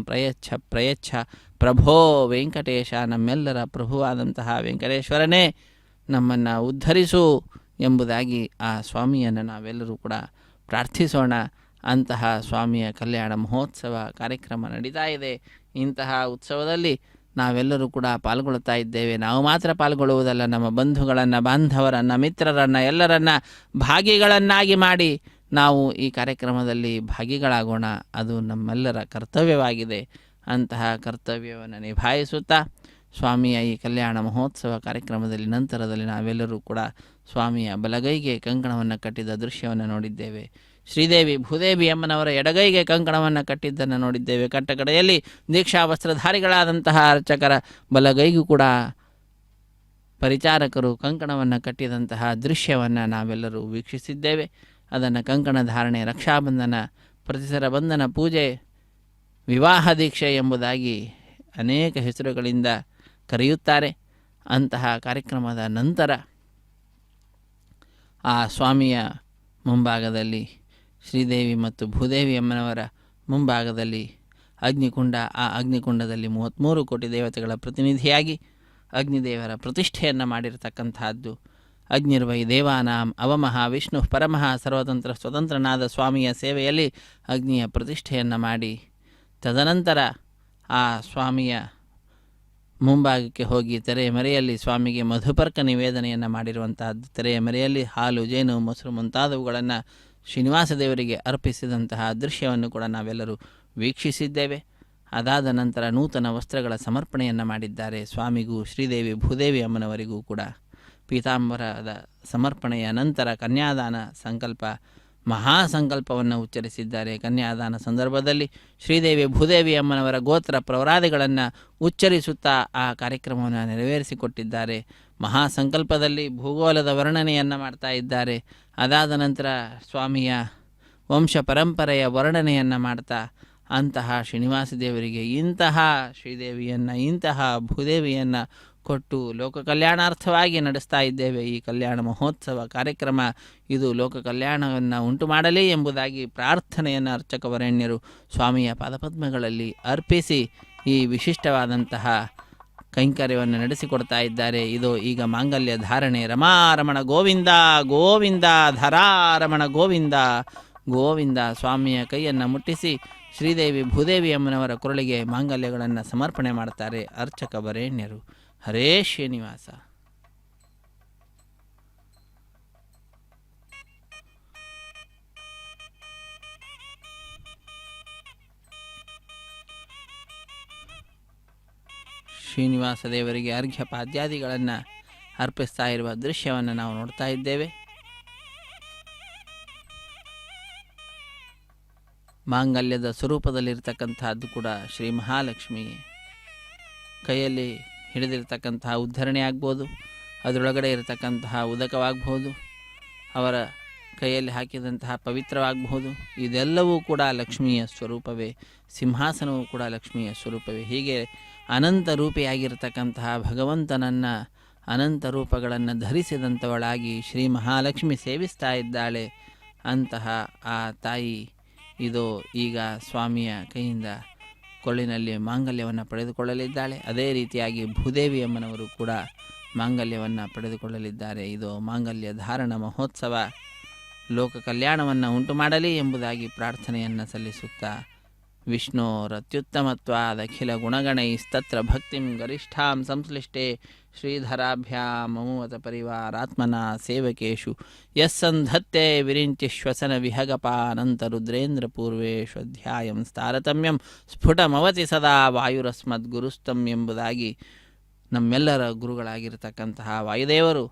ಪ್ರಯಚ್ಛ ಪ್ರಭೋ ವೆಂಕಟೇಶ. ನಮ್ಮೆಲ್ಲರ ಪ್ರಭುವಾದಂತಹ ವೆಂಕಟೇಶ್ವರನೇ ನಮ್ಮನ್ನು ಉದ್ಧರಿಸು ಎಂಬುದಾಗಿ ಆ ಸ್ವಾಮಿಯನ್ನು ನಾವೆಲ್ಲರೂ ಕೂಡ ಪ್ರಾರ್ಥಿಸೋಣ. ಅಂತಹ ಸ್ವಾಮಿಯ ಕಲ್ಯಾಣ ಮಹೋತ್ಸವ ಕಾರ್ಯಕ್ರಮ ನಡೀತಾ ಇದೆ. ಇಂತಹ ಉತ್ಸವದಲ್ಲಿ ನಾವೆಲ್ಲರೂ ಕೂಡ ಪಾಲ್ಗೊಳ್ತಾ ಇದ್ದೇವೆ. ನಾವು ಮಾತ್ರ ಪಾಲ್ಗೊಳ್ಳುವುದಲ್ಲ, ನಮ್ಮ ಬಂಧುಗಳನ್ನು, ಬಾಂಧವರನ್ನು, ಮಿತ್ರರನ್ನು ಎಲ್ಲರನ್ನ ಭಾಗಿಗಳನ್ನಾಗಿ ಮಾಡಿ ನಾವು ಈ ಕಾರ್ಯಕ್ರಮದಲ್ಲಿ ಭಾಗಿಗಳಾಗೋಣ. ಅದು ನಮ್ಮೆಲ್ಲರ ಕರ್ತವ್ಯವಾಗಿದೆ. ಅಂತಹ ಕರ್ತವ್ಯವನ್ನು ನಿಭಾಯಿಸುತ್ತಾ ಸ್ವಾಮಿಯ ಈ ಕಲ್ಯಾಣ ಮಹೋತ್ಸವ ಕಾರ್ಯಕ್ರಮದಲ್ಲಿ ನಂತರದಲ್ಲಿ ನಾವೆಲ್ಲರೂ ಕೂಡ ಸ್ವಾಮಿಯ ಬಲಗೈಗೆ ಕಂಕಣವನ್ನು ಕಟ್ಟಿದ ದೃಶ್ಯವನ್ನು ನೋಡಿದ್ದೇವೆ. ಶ್ರೀದೇವಿ ಭೂದೇವಿ ಅಮ್ಮನವರ ಎಡಗೈಗೆ ಕಂಕಣವನ್ನು ಕಟ್ಟಿದ್ದನ್ನು ನೋಡಿದ್ದೇವೆ. ಕಟ್ಟಕಡೆಯಲ್ಲಿ ದೀಕ್ಷಾ ವಸ್ತ್ರಧಾರಿಗಳಾದಂತಹ ಅರ್ಚಕರ ಬಲಗೈಗೂ ಕೂಡ ಪರಿಚಾರಕರು ಕಂಕಣವನ್ನು ಕಟ್ಟಿದಂತಹ ದೃಶ್ಯವನ್ನು ನಾವೆಲ್ಲರೂ ವೀಕ್ಷಿಸಿದ್ದೇವೆ. ಅದನ್ನು ಕಂಕಣ ಧಾರಣೆ, ರಕ್ಷಾಬಂಧನ, ಪ್ರತಿಸರ ಬಂಧನ ಪೂಜೆ, ವಿವಾಹ ದೀಕ್ಷೆ ಎಂಬುದಾಗಿ ಅನೇಕ ಹೆಸರುಗಳಿಂದ ಕರೆಯುತ್ತಾರೆ. ಅಂತಹ ಕಾರ್ಯಕ್ರಮದ ನಂತರ ಆ ಸ್ವಾಮಿಯ ಮುಂಭಾಗದಲ್ಲಿ ಶ್ರೀದೇವಿ ಮತ್ತು ಭೂದೇವಿ ಅಮ್ಮನವರ ಮುಂಭಾಗದಲ್ಲಿ ಅಗ್ನಿಕುಂಡ, ಆ ಅಗ್ನಿಕುಂಡದಲ್ಲಿ 33 ಕೋಟಿ ದೇವತೆಗಳ ಪ್ರತಿನಿಧಿಯಾಗಿ ಅಗ್ನಿದೇವರ ಪ್ರತಿಷ್ಠೆಯನ್ನು ಮಾಡಿರತಕ್ಕಂತಹದ್ದು. ಅಗ್ನಿರ್ವೈ ದೇವಾನಾಂ ಅವಮಃ ವಿಷ್ಣು ಪರಮಃ ಸರ್ವತಂತ್ರ ಸ್ವತಂತ್ರನಾದ ಸ್ವಾಮಿಯ ಸೇವೆಯಲ್ಲಿ ಅಗ್ನಿಯ ಪ್ರತಿಷ್ಠೆಯನ್ನು ಮಾಡಿ ತದನಂತರ ಆ ಸ್ವಾಮಿಯ ಮುಂಭಾಗಕ್ಕೆ ಹೋಗಿ ತೆರೆಯ ಮರೆಯಲ್ಲಿ ಸ್ವಾಮಿಗೆ ಮಧುಪರ್ಕ ನಿವೇದನೆಯನ್ನು ಮಾಡಿರುವಂತಹದ್ದು. ತೆರೆಯ ಮರೆಯಲ್ಲಿ ಹಾಲು, ಜೇನು, ಮೊಸರು ಮುಂತಾದವುಗಳನ್ನು ಶ್ರೀನಿವಾಸ ದೇವರಿಗೆ ಅರ್ಪಿಸಿದಂತಹ ದೃಶ್ಯವನ್ನು ಕೂಡ ನಾವೆಲ್ಲರೂ ವೀಕ್ಷಿಸಿದ್ದೇವೆ. ಅದಾದ ನಂತರ ನೂತನ ವಸ್ತ್ರಗಳ ಸಮರ್ಪಣೆಯನ್ನು ಮಾಡಿದ್ದಾರೆ. ಸ್ವಾಮಿಗೂ ಶ್ರೀದೇವಿ ಭೂದೇವಿ ಅಮ್ಮನವರಿಗೂ ಕೂಡ ಪೀತಾಂಬರದ ಸಮರ್ಪಣೆಯ ನಂತರ ಕನ್ಯಾದಾನ ಸಂಕಲ್ಪ, ಮಹಾಸಂಕಲ್ಪವನ್ನು ಉಚ್ಚರಿಸಿದ್ದಾರೆ. ಕನ್ಯಾದಾನ ಸಂದರ್ಭದಲ್ಲಿ ಶ್ರೀದೇವಿ ಭೂದೇವಿ ಅಮ್ಮನವರ ಗೋತ್ರ ಪ್ರವರಾದಿಗಳನ್ನು ಉಚ್ಚರಿಸುತ್ತಾ ಆ ಕಾರ್ಯಕ್ರಮವನ್ನು ನೆರವೇರಿಸಿಕೊಟ್ಟಿದ್ದಾರೆ. ಮಹಾಸಂಕಲ್ಪದಲ್ಲಿ ಭೂಗೋಳದ ವರ್ಣನೆಯನ್ನು ಮಾಡ್ತಾ ಇದ್ದಾರೆ. ಅದಾದ ನಂತರ ಸ್ವಾಮಿಯ ವಂಶ ಪರಂಪರೆಯ ವರ್ಣನೆಯನ್ನು ಮಾಡ್ತಾ ಅಂತಹ ಶ್ರೀನಿವಾಸ ದೇವರಿಗೆ ಇಂತಹ ಶ್ರೀದೇವಿಯನ್ನು, ಇಂತಹ ಭೂದೇವಿಯನ್ನು ಕೊಟ್ಟು ಲೋಕ ಕಲ್ಯಾಣಾರ್ಥವಾಗಿ ನಡೆಸ್ತಾ ಇದ್ದೇವೆ ಈ ಕಲ್ಯಾಣ ಮಹೋತ್ಸವ ಕಾರ್ಯಕ್ರಮ. ಇದು ಲೋಕ ಕಲ್ಯಾಣವನ್ನು ಉಂಟು ಮಾಡಲಿ ಎಂಬುದಾಗಿ ಪ್ರಾರ್ಥನೆಯನ್ನು ಅರ್ಚಕ ವರೇಣ್ಯರು ಸ್ವಾಮಿಯ ಪಾದಪದ್ಮಗಳಲ್ಲಿ ಅರ್ಪಿಸಿ ಈ ವಿಶಿಷ್ಟವಾದಂತಹ ಕೈಂಕರ್ಯವನ್ನು ನಡೆಸಿಕೊಡ್ತಾ ಇದ್ದಾರೆ. ಇದು ಈಗ ಮಾಂಗಲ್ಯ ಧಾರಣೆ. ರಮಾರಮಣ ಗೋವಿಂದ ಗೋವಿಂದ, ಧರಾರಮಣ ಗೋವಿಂದ ಗೋವಿಂದ. ಸ್ವಾಮಿಯ ಕೈಯನ್ನು ಮುಟ್ಟಿಸಿ ಶ್ರೀದೇವಿ ಭೂದೇವಿ ಅಮ್ಮನವರ ಕೊರಳಿಗೆ ಮಾಂಗಲ್ಯಗಳನ್ನು ಸಮರ್ಪಣೆ ಮಾಡ್ತಾರೆ ಅರ್ಚಕ ವರೇಣ್ಯರು. ಹರೇ ಶ್ರೀನಿವಾಸ. ಶ್ರೀನಿವಾಸ ದೇವರಿಗೆ ಅರ್ಘ್ಯ ಪಾದ್ಯಾದಿಗಳನ್ನು ಅರ್ಪಿಸ್ತಾ ಇರುವ ದೃಶ್ಯವನ್ನು ನಾವು ನೋಡ್ತಾ ಇದ್ದೇವೆ. ಮಾಂಗಲ್ಯದ ಸ್ವರೂಪದಲ್ಲಿರ್ತಕ್ಕಂಥದ್ದು ಕೂಡ ಶ್ರೀ ಮಹಾಲಕ್ಷ್ಮಿ ಕೈಯಲ್ಲಿ ಹಿಡಿದಿರ್ತಕ್ಕಂತಹ ಉದ್ಧರಣೆ ಆಗ್ಬೋದು, ಅದರೊಳಗಡೆ ಇರತಕ್ಕಂತಹ ಉದಕವಾಗಬಹುದು, ಅವರ ಕೈಯಲ್ಲಿ ಹಾಕಿದಂತಹ ಪವಿತ್ರವಾಗಬಹುದು. ಇದೆಲ್ಲವೂ ಕೂಡ ಲಕ್ಷ್ಮಿಯ ಸ್ವರೂಪವೇ. ಸಿಂಹಾಸನವೂ ಕೂಡ ಲಕ್ಷ್ಮಿಯ ಸ್ವರೂಪವೇ. ಹೀಗೆ ಅನಂತ ರೂಪಿಯಾಗಿರ್ತಕ್ಕಂತಹ ಭಗವಂತನನ್ನು ಅನಂತ ರೂಪಗಳನ್ನು ಧರಿಸಿದಂಥವಳಾಗಿ ಶ್ರೀ ಮಹಾಲಕ್ಷ್ಮಿ ಸೇವಿಸ್ತಾ ಇದ್ದಾಳೆ. ಅಂತಹ ಆ ತಾಯಿ ಇದು ಈಗ ಸ್ವಾಮಿಯ ಕೈಯಿಂದ ಕೊಳ್ಳಿನಲ್ಲಿ ಮಾಂಗಲ್ಯವನ್ನು ಪಡೆದುಕೊಳ್ಳಲಿದ್ದಾಳೆ. ಅದೇ ರೀತಿಯಾಗಿ ಭೂದೇವಿ ಅಮ್ಮನವರು ಕೂಡ ಮಾಂಗಲ್ಯವನ್ನು ಪಡೆದುಕೊಳ್ಳಲಿದ್ದಾರೆ. ಇದು ಮಾಂಗಲ್ಯ ಧಾರಣ ಮಹೋತ್ಸವ ಲೋಕ ಕಲ್ಯಾಣವನ್ನು ಉಂಟು ಮಾಡಲಿ ಎಂಬುದಾಗಿ ಪ್ರಾರ್ಥನೆಯನ್ನು ಸಲ್ಲಿಸುತ್ತಾ ವಿಷ್ಣೋರತ್ಯುತ್ತಮತ್ವಾದಖಿಲ ಗುಣಗಣೈಸ್ತತ್ರ ಭಕ್ತಿಂ ಗರಿಷ್ಠಾಂ ಸಂಶ್ಲಿಷ್ಟೇ ಶ್ರೀಧರಾಭ್ಯಾಮಮುವತ ಪರಿವಾರಾತ್ಮನ ಸೇವಕೇಶು ಯಸ್ಸಂಧತ್ತೆ ವಿರಿಂಚಿ ಶ್ವಸನ ವಿಹಗಪಾನಂತ ರುದ್ರೇಂದ್ರ ಪೂರ್ವೇಶ್ವಧ್ಯಾಯಂ ತಾರತಮ್ಯಂ ಸ್ಫುಟಮವತಿ ಸದಾ ವಾಯುರಸ್ಮದ್ಗುರುಸ್ತಂ ಎಂಬುದಾಗಿ ನಮ್ಮೆಲ್ಲರ ಗುರುಗಳಾಗಿರ್ತಕ್ಕಂತಹ ವಾಯುದೇವರು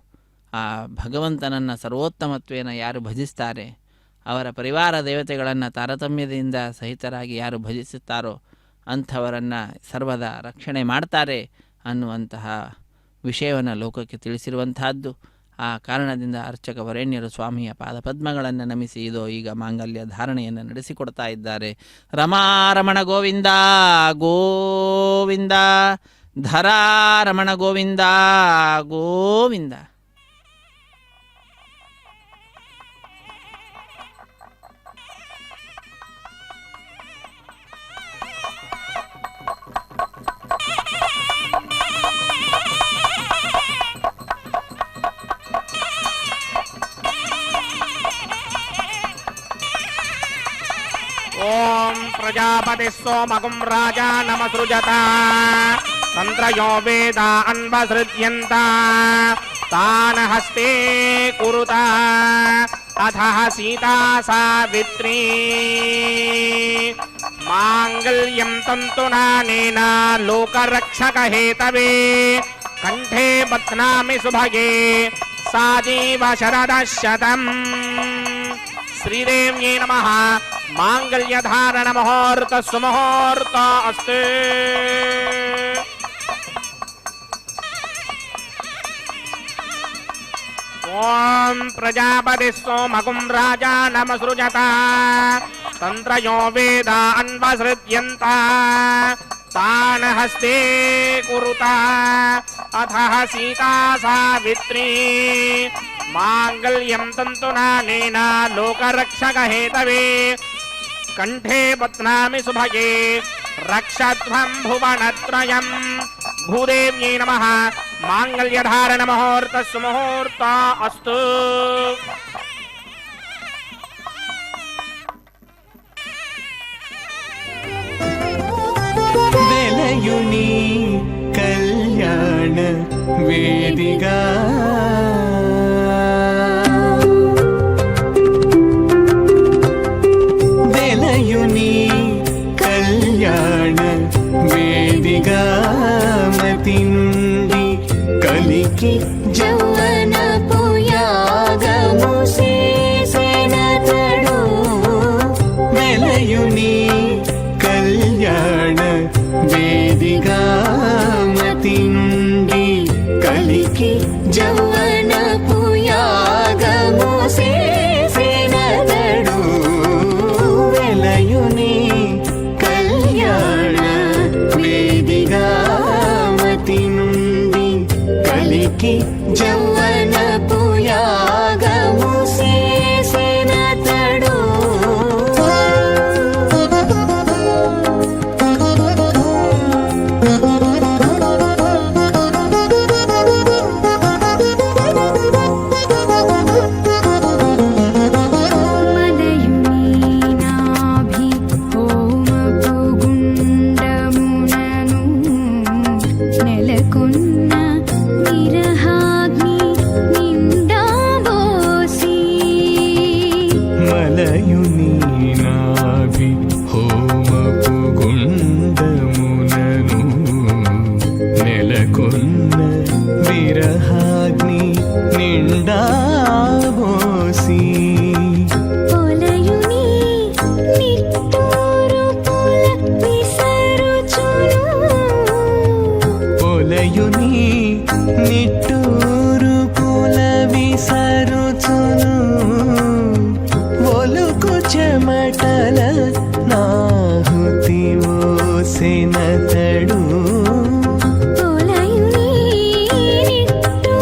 ಆ ಭಗವಂತನನ್ನು ಸರ್ವೋತ್ತಮತ್ವೇನ ಯಾರು ಭಜಿಸ್ತಾರೆ, ಅವರ ಪರಿವಾರ ದೇವತೆಗಳನ್ನು ತಾರತಮ್ಯದಿಂದ ಸಹಿತರಾಗಿ ಯಾರು ಭಜಿಸುತ್ತಾರೋ ಅಂಥವರನ್ನು ಸರ್ವದಾ ರಕ್ಷಣೆ ಮಾಡ್ತಾರೆ ಅನ್ನುವಂತಹ ವಿಷಯವನ್ನು ಲೋಕಕ್ಕೆ ತಿಳಿಸಿರುವಂತಹದ್ದು. ಆ ಕಾರಣದಿಂದ ಅರ್ಚಕ ವರೇಣ್ಯರು ಸ್ವಾಮಿಯ ಪಾದಪದ್ಮಗಳನ್ನು ನಮಿಸಿ ಇದೋ ಈಗ ಮಾಂಗಲ್ಯ ಧಾರಣೆಯನ್ನು ನಡೆಸಿಕೊಡ್ತಾ ಇದ್ದಾರೆ. ರಮಾರಮಣ ಗೋವಿಂದ ಗೋವಿಂದ, ಧರಾರಮಣ ಗೋವಿಂದ ಗೋವಿಂದ. ಓಂ ಪ್ರಜಾಪತಿ ಸೋಮಗುಂ ರಾಜ ನಮಸೃಜತ ತಂತ್ರಯೋ ವೇದ ಅನ್ವಸೃಜ್ಯಂತ ತಾನ ಹಸ್ತೆ ಕುರುತ ಅಥ ಸೀತಾ ಸಾವಿತ್ರೀ ಮಾಂಗಲ್ಯಂ ತಂತುನಾನೇನ ಲೋಕರಕ್ಷಕ ಹೇತವೇ ಕಂಠೆ ಬಧ್ನಾಮಿ ಸುಭಗೆ ಸಾಜೀವ ಶರದಃ ಶತಂ. ಶ್ರೀದೇವ್ಯೈ ನಮಃ. ಮಾಂಗಲ್ಯಧಾರಣ ಮುಹೂರ್ತ ಸುಮುಹೂರ್ತ ಅಸ್ತೆ. ಓಂ ಪ್ರಜಾಪತಿ ಸೋಮಗುಂ ರಾಜ ನಮಸೃಜತ ತಂತ್ರಯೋ ವೇದ ಅನ್ವಸೃಜ್ಯಂತ ತಾನ ಹಸ್ತೆ ಕುರುತ ಅಥ ಸೀತಾ ಸಾವಿತ್ರೀ ಮಾಂಗಲ್ಯಂ ತಂತುನಾನೇನ ಲೋಕರಕ್ಷಕ ಹೇತವೇ ಕಂಠೆ ಬಧ್ನಾಮಿ ಸುಭಗೆ ರಕ್ಷಧ್ವಂ ಭುವನತ್ರಯಂ. ಭೂದೇವ್ಯೈ ನಮಃ. ಮಾಂಗಲ್ಯಧಾರಣ ಮುಹೂರ್ತ ಸುಮುಹೂರ್ತ ಅಸ್ತು. వెలయుని కళ్యాణ వేదిగా వెలయుని కళ్యాణ వేదిగా మతి నుండి కలికి జౌవన పుయాగము చేసినతడు వెలయుని కళ్యాణ వేదిగా మతి నుండి కలికి జౌవన పుయాగము చేసినతడు వెలయుని కళ్యాణ వేదిగా మతి నుండి కలికి జౌవన పుయాగము చేసినతడు మలయుని నాభి హోమపు గుండమునను నెలకొన్న విరహాగ్ని నిండా బోసి పొలయుని నిట్టూరు పుల విసరుచును పొలయుని నిట్టూరు పుల విసరుచును ఒలుకు చెమటల నాహుతి ఓసెనతడు పొలయుని నిట్టూరు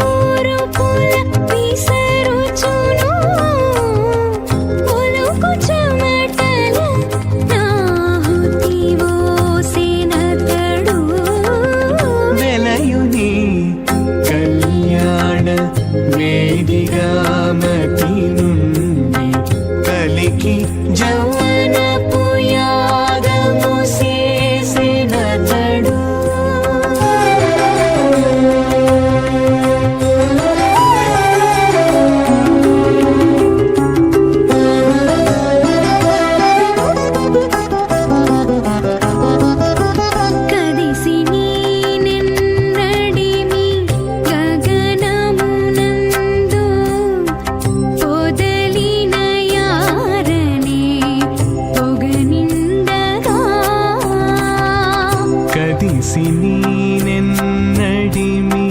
నీనెన్నడిమి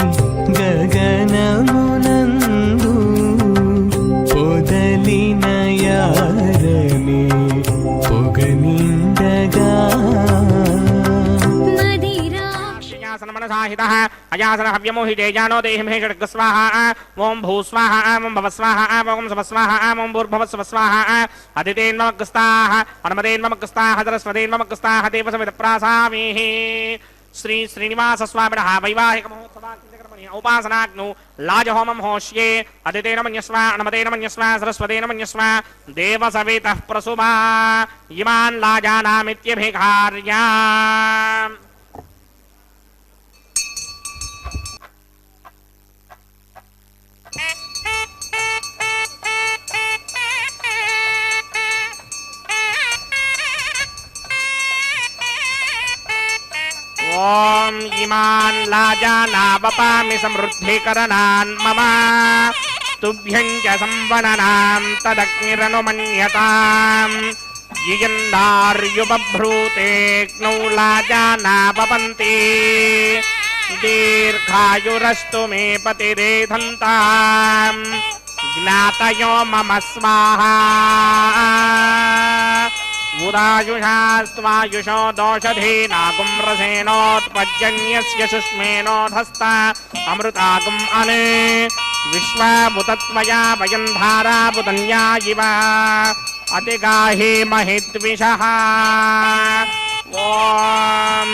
గగనమునందు పొదలిన యారని పొగనిండగా మదిరా మనసాహితః అయాసన హవ్యమోహి తేజానో దేహిమే షడ్గస్వాహ ఓం భూస్వాహ ఓం భవస్వాహ ఓం సవస్వాహ ఓం భూర్భవస్వాహ అదితేన్మమగ్స్తాః అనుమతేన్మమగ్స్తాః సరస్వతేన్మమగ్స్తాః దేవసమిత ప్రాసామేః శ్రీ శ్రీనివాస స్వామినః వైవాహిక మహోత్సవాగ్ని ఉపాసనాగ్నౌ లాజహోమం హోష్యే అదితేన మన్యస్వ అనుమతేన మన్యస్వ సరస్వతేన మన్యస్వ దేవసవితః ప్రసుమా ఇమాన్ లాజానామిత్యభిఘార్యా. ఓం ఇమాన్ లాజానావపామి సమృద్ధికరణాన్ మమ తుభ్యం చ సంవననాం తదగ్నిరనుమన్యతాం యియందార్యుబభ్రూతేగ్నౌ లాజానావపంతి దీర్ఘాయురస్తు మే పతిరేధంతాం జ్ఞాతయో మమ స్వాహా ఉదాయుషాస్త్వాయుషో దోషధీనాగుం రసేనోత్పజ్జన్యస్య సుష్మేనోధస్త అమృతాగుం అనే విశ్వాముతత్మయా వయం ధారాబుధన్యా ఇవ అతిగాహే మహిద్విషః. ఓం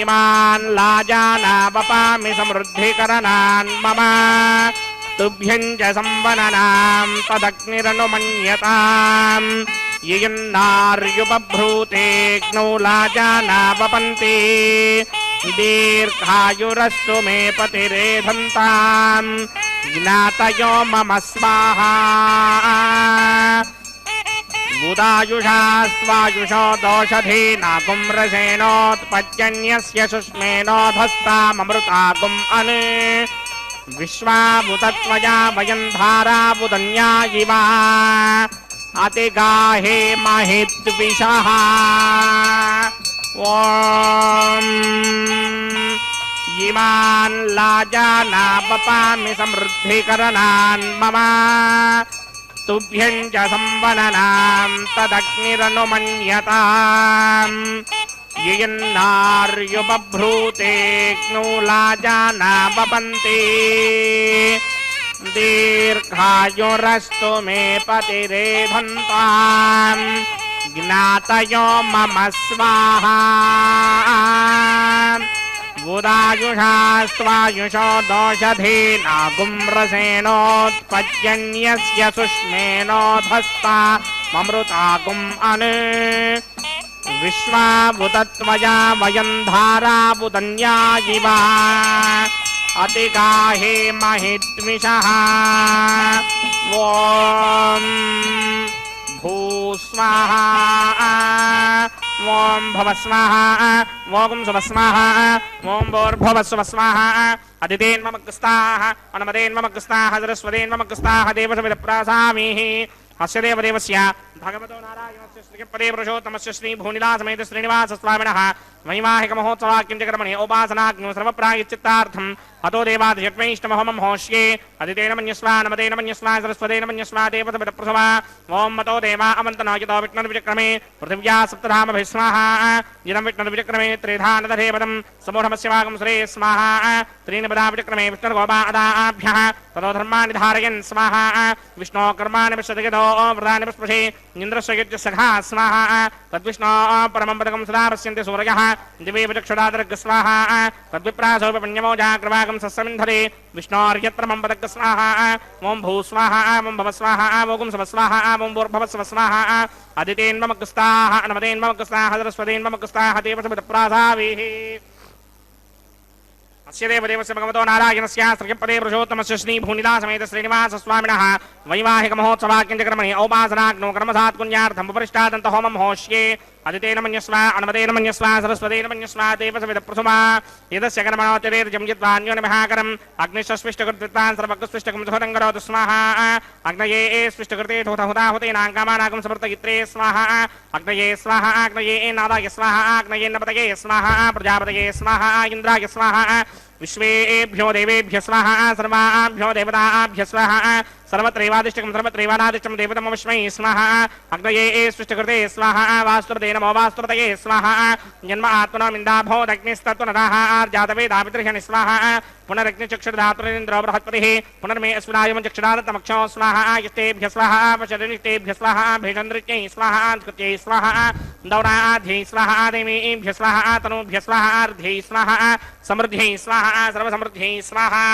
ఇమాన్ లాజానావపామి సమృద్ధికరణాన్ మమ తుభ్యం చ సంవననాం తదగ్నిరనుమన్యతాం యియన్నార్యుబభ్రూతేగ్నౌ లాజానావపంతి దీర్ఘాయురస్తు మే పతిరేధంతాం జ్ఞాతయో మమ స్వాహా ఉదాయుషాస్త్వాయుషో దోషధీనాగుం రసేనోత్పజ్జన్యస్య సుష్మేనోధస్తామమృతాగుం అనే విశ్వాముతత్వయా వయం ధారాబుధన్యా ఇవ అతిగాహే మహిద్విషః. ఓం ఇమాన్ లాజానావపామి సమృద్ధికరణాన్ మమ తుభ్యం చ సంవననాం తదగ్నిరనుమన్యతాం యియన్నార్యుబభ్రూతేగ్నౌ లాజానావపంతి దీర్ఘాయురస్తు మే పతిరేధంతాం జ్ఞాతయో మమ స్వాహా ఉదాయుషాస్త్వాయుషో దోషధీనాగుం రసేనోత్పజ్జన్యస్య సుష్మేనోధస్తామమృతాగుం అనే విశ్వాముతత్వయా వయం ధారాబుధన్యా ఇవ అతిగాహే మహిద్విషః. ఓం భూస్వాహా ఓం భవస్వాహా ఓం సువస్వాహా ఓం భూర్భువస్సువస్వాహా అదితేన్మమగ్స్తాః అనుమతేన్మమగ్స్తాః సరస్వతేన్మమగ్స్తాః దేవసమిత ప్రాసామేః. అస్య దేవదేవస్య భగవతో నారాయణస్య శ్రీపదే పురుషోత్తమస్య శ్రీ భూనిలాసమేత శ్రీనివాస స్వామినః వైవాహిక మహోత్సవాక్యం చ కర్మణి ఉపాసనాగ్నో సర్వప్రాయశ్చిత్తార్థం అతో దేవాదిశత్వైష్టమహోమం హోష్యే అదితేన మన్యస్వ అనుమతేన మన్యస్వ సరస్వతేన మన్యస్వ దేవసమిత ప్రసవా. ఓం మతో దేవా అమంతనాయతో విష్ణుర్విచక్రమే పృథివ్యా సప్తధామభిస్వాహా జినం విష్ణుర్విచక్రమే త్రిధానదధేపదం సమూఢమస్యవాగం సురే స్వాహా త్రీణి పదా విచక్రమే విష్ణుర్గోపాదాభ్యః తదో ధర్మాణి ధారయన్ స్వాహా విష్ణో కర్మాణి పశ్యతగదో వ్రతాని పస్పృశే ఇంద్రస్య సఖా స్వాహా తద్విష్ణో పరమం పదకం సదా పశ్యంతి సూరయః దివే విచక్షుడాదర్గ స్వాహా తద్విప్రాసోపి పుణ్యమోజాగ్రవాగం సస్సమింధరే విష్ణోర్యత్రమం పదక స్వాహా. ఓం భూస్వాహా ఓం భవస్వాహా ఓం సవస్వాహా ఓం భూర్భవస్వస్వాహా అదితేన్మమగ్స్తాః అనుమతేన్మమగ్స్తాః సరస్వతేన్మమగ్స్తాః దేవసమిత ప్రాసామేః. అస్య దేవదేవస్య భగవతో నారాయణస్య శ్రీపదే పురుషోత్తమస్య శ్రీ భూనిలాసమేత శ్రీనివాస స్వామినః వైవాహిక మహోత్సవాక్యం చ కర్మణి ఔపాసనాగ్నో కర్మసాత్పుణ్యార్థం ఉపరిష్టాదంత హోమం హోష్యే अदितेन मन्यस्व अनुमतेन मन्यस्व सरस्वतेन मन्यस्व देवसविदप्रसुमा यदस्य कर्मणोतिरेर्जं यद्वान्योनिमहाकरम् अग्निश्वस्विष्टकृत्वान् सर्वकृस्विष्टकं सुहतङ्करोतु स्वाहा अग्नये स्विष्टकृते हुताहुतेनाङ्कामानाकं समर्तयित्रे स्वाहा अग्नये स्वाहा अग्नये नादाय स्वाहा अग्नये नपतये स्वाहा प्रजापतये स्वाहा इन्द्राय स्वाहा विश्वेभ्यो देवेभ्य स्वाहा सर्वाभ्यो देवताभ्य स्वाहा सर्वत्रैवादिष्टकं सर्वत्रैवानादिष्टं देवतमस्मै स्वाहा अग्नये सृष्टिकृते स्वाहा वास्तुपते नमो वास्तुपतये स्वाहा जन्म आत्मनोमिन्दाभोदग्निस्तत्त्वनदाः आर्जातवेदापितृह्यनि स्वाहा पुनरग्निचक्षुर्धातुरिन्द्रो बृहस्पतिः पुनर्मे अस्मिनायं चक्षुरादत्तमक्षो स्वाहा यस्तेभ्य स्वाहा पशरिष्टेभ्य स्वाहा भेषन्द्रित्यै स्वाहा कृत्यै स्वाहा दौराध्यै स्वाहा देवीभ्य स्वाहा तनूभ्य स्वाहा अर्ध्यै स्वाहा समृद्ध्यै स्वाहा सर्वसमृद्ध्यै स्वाहा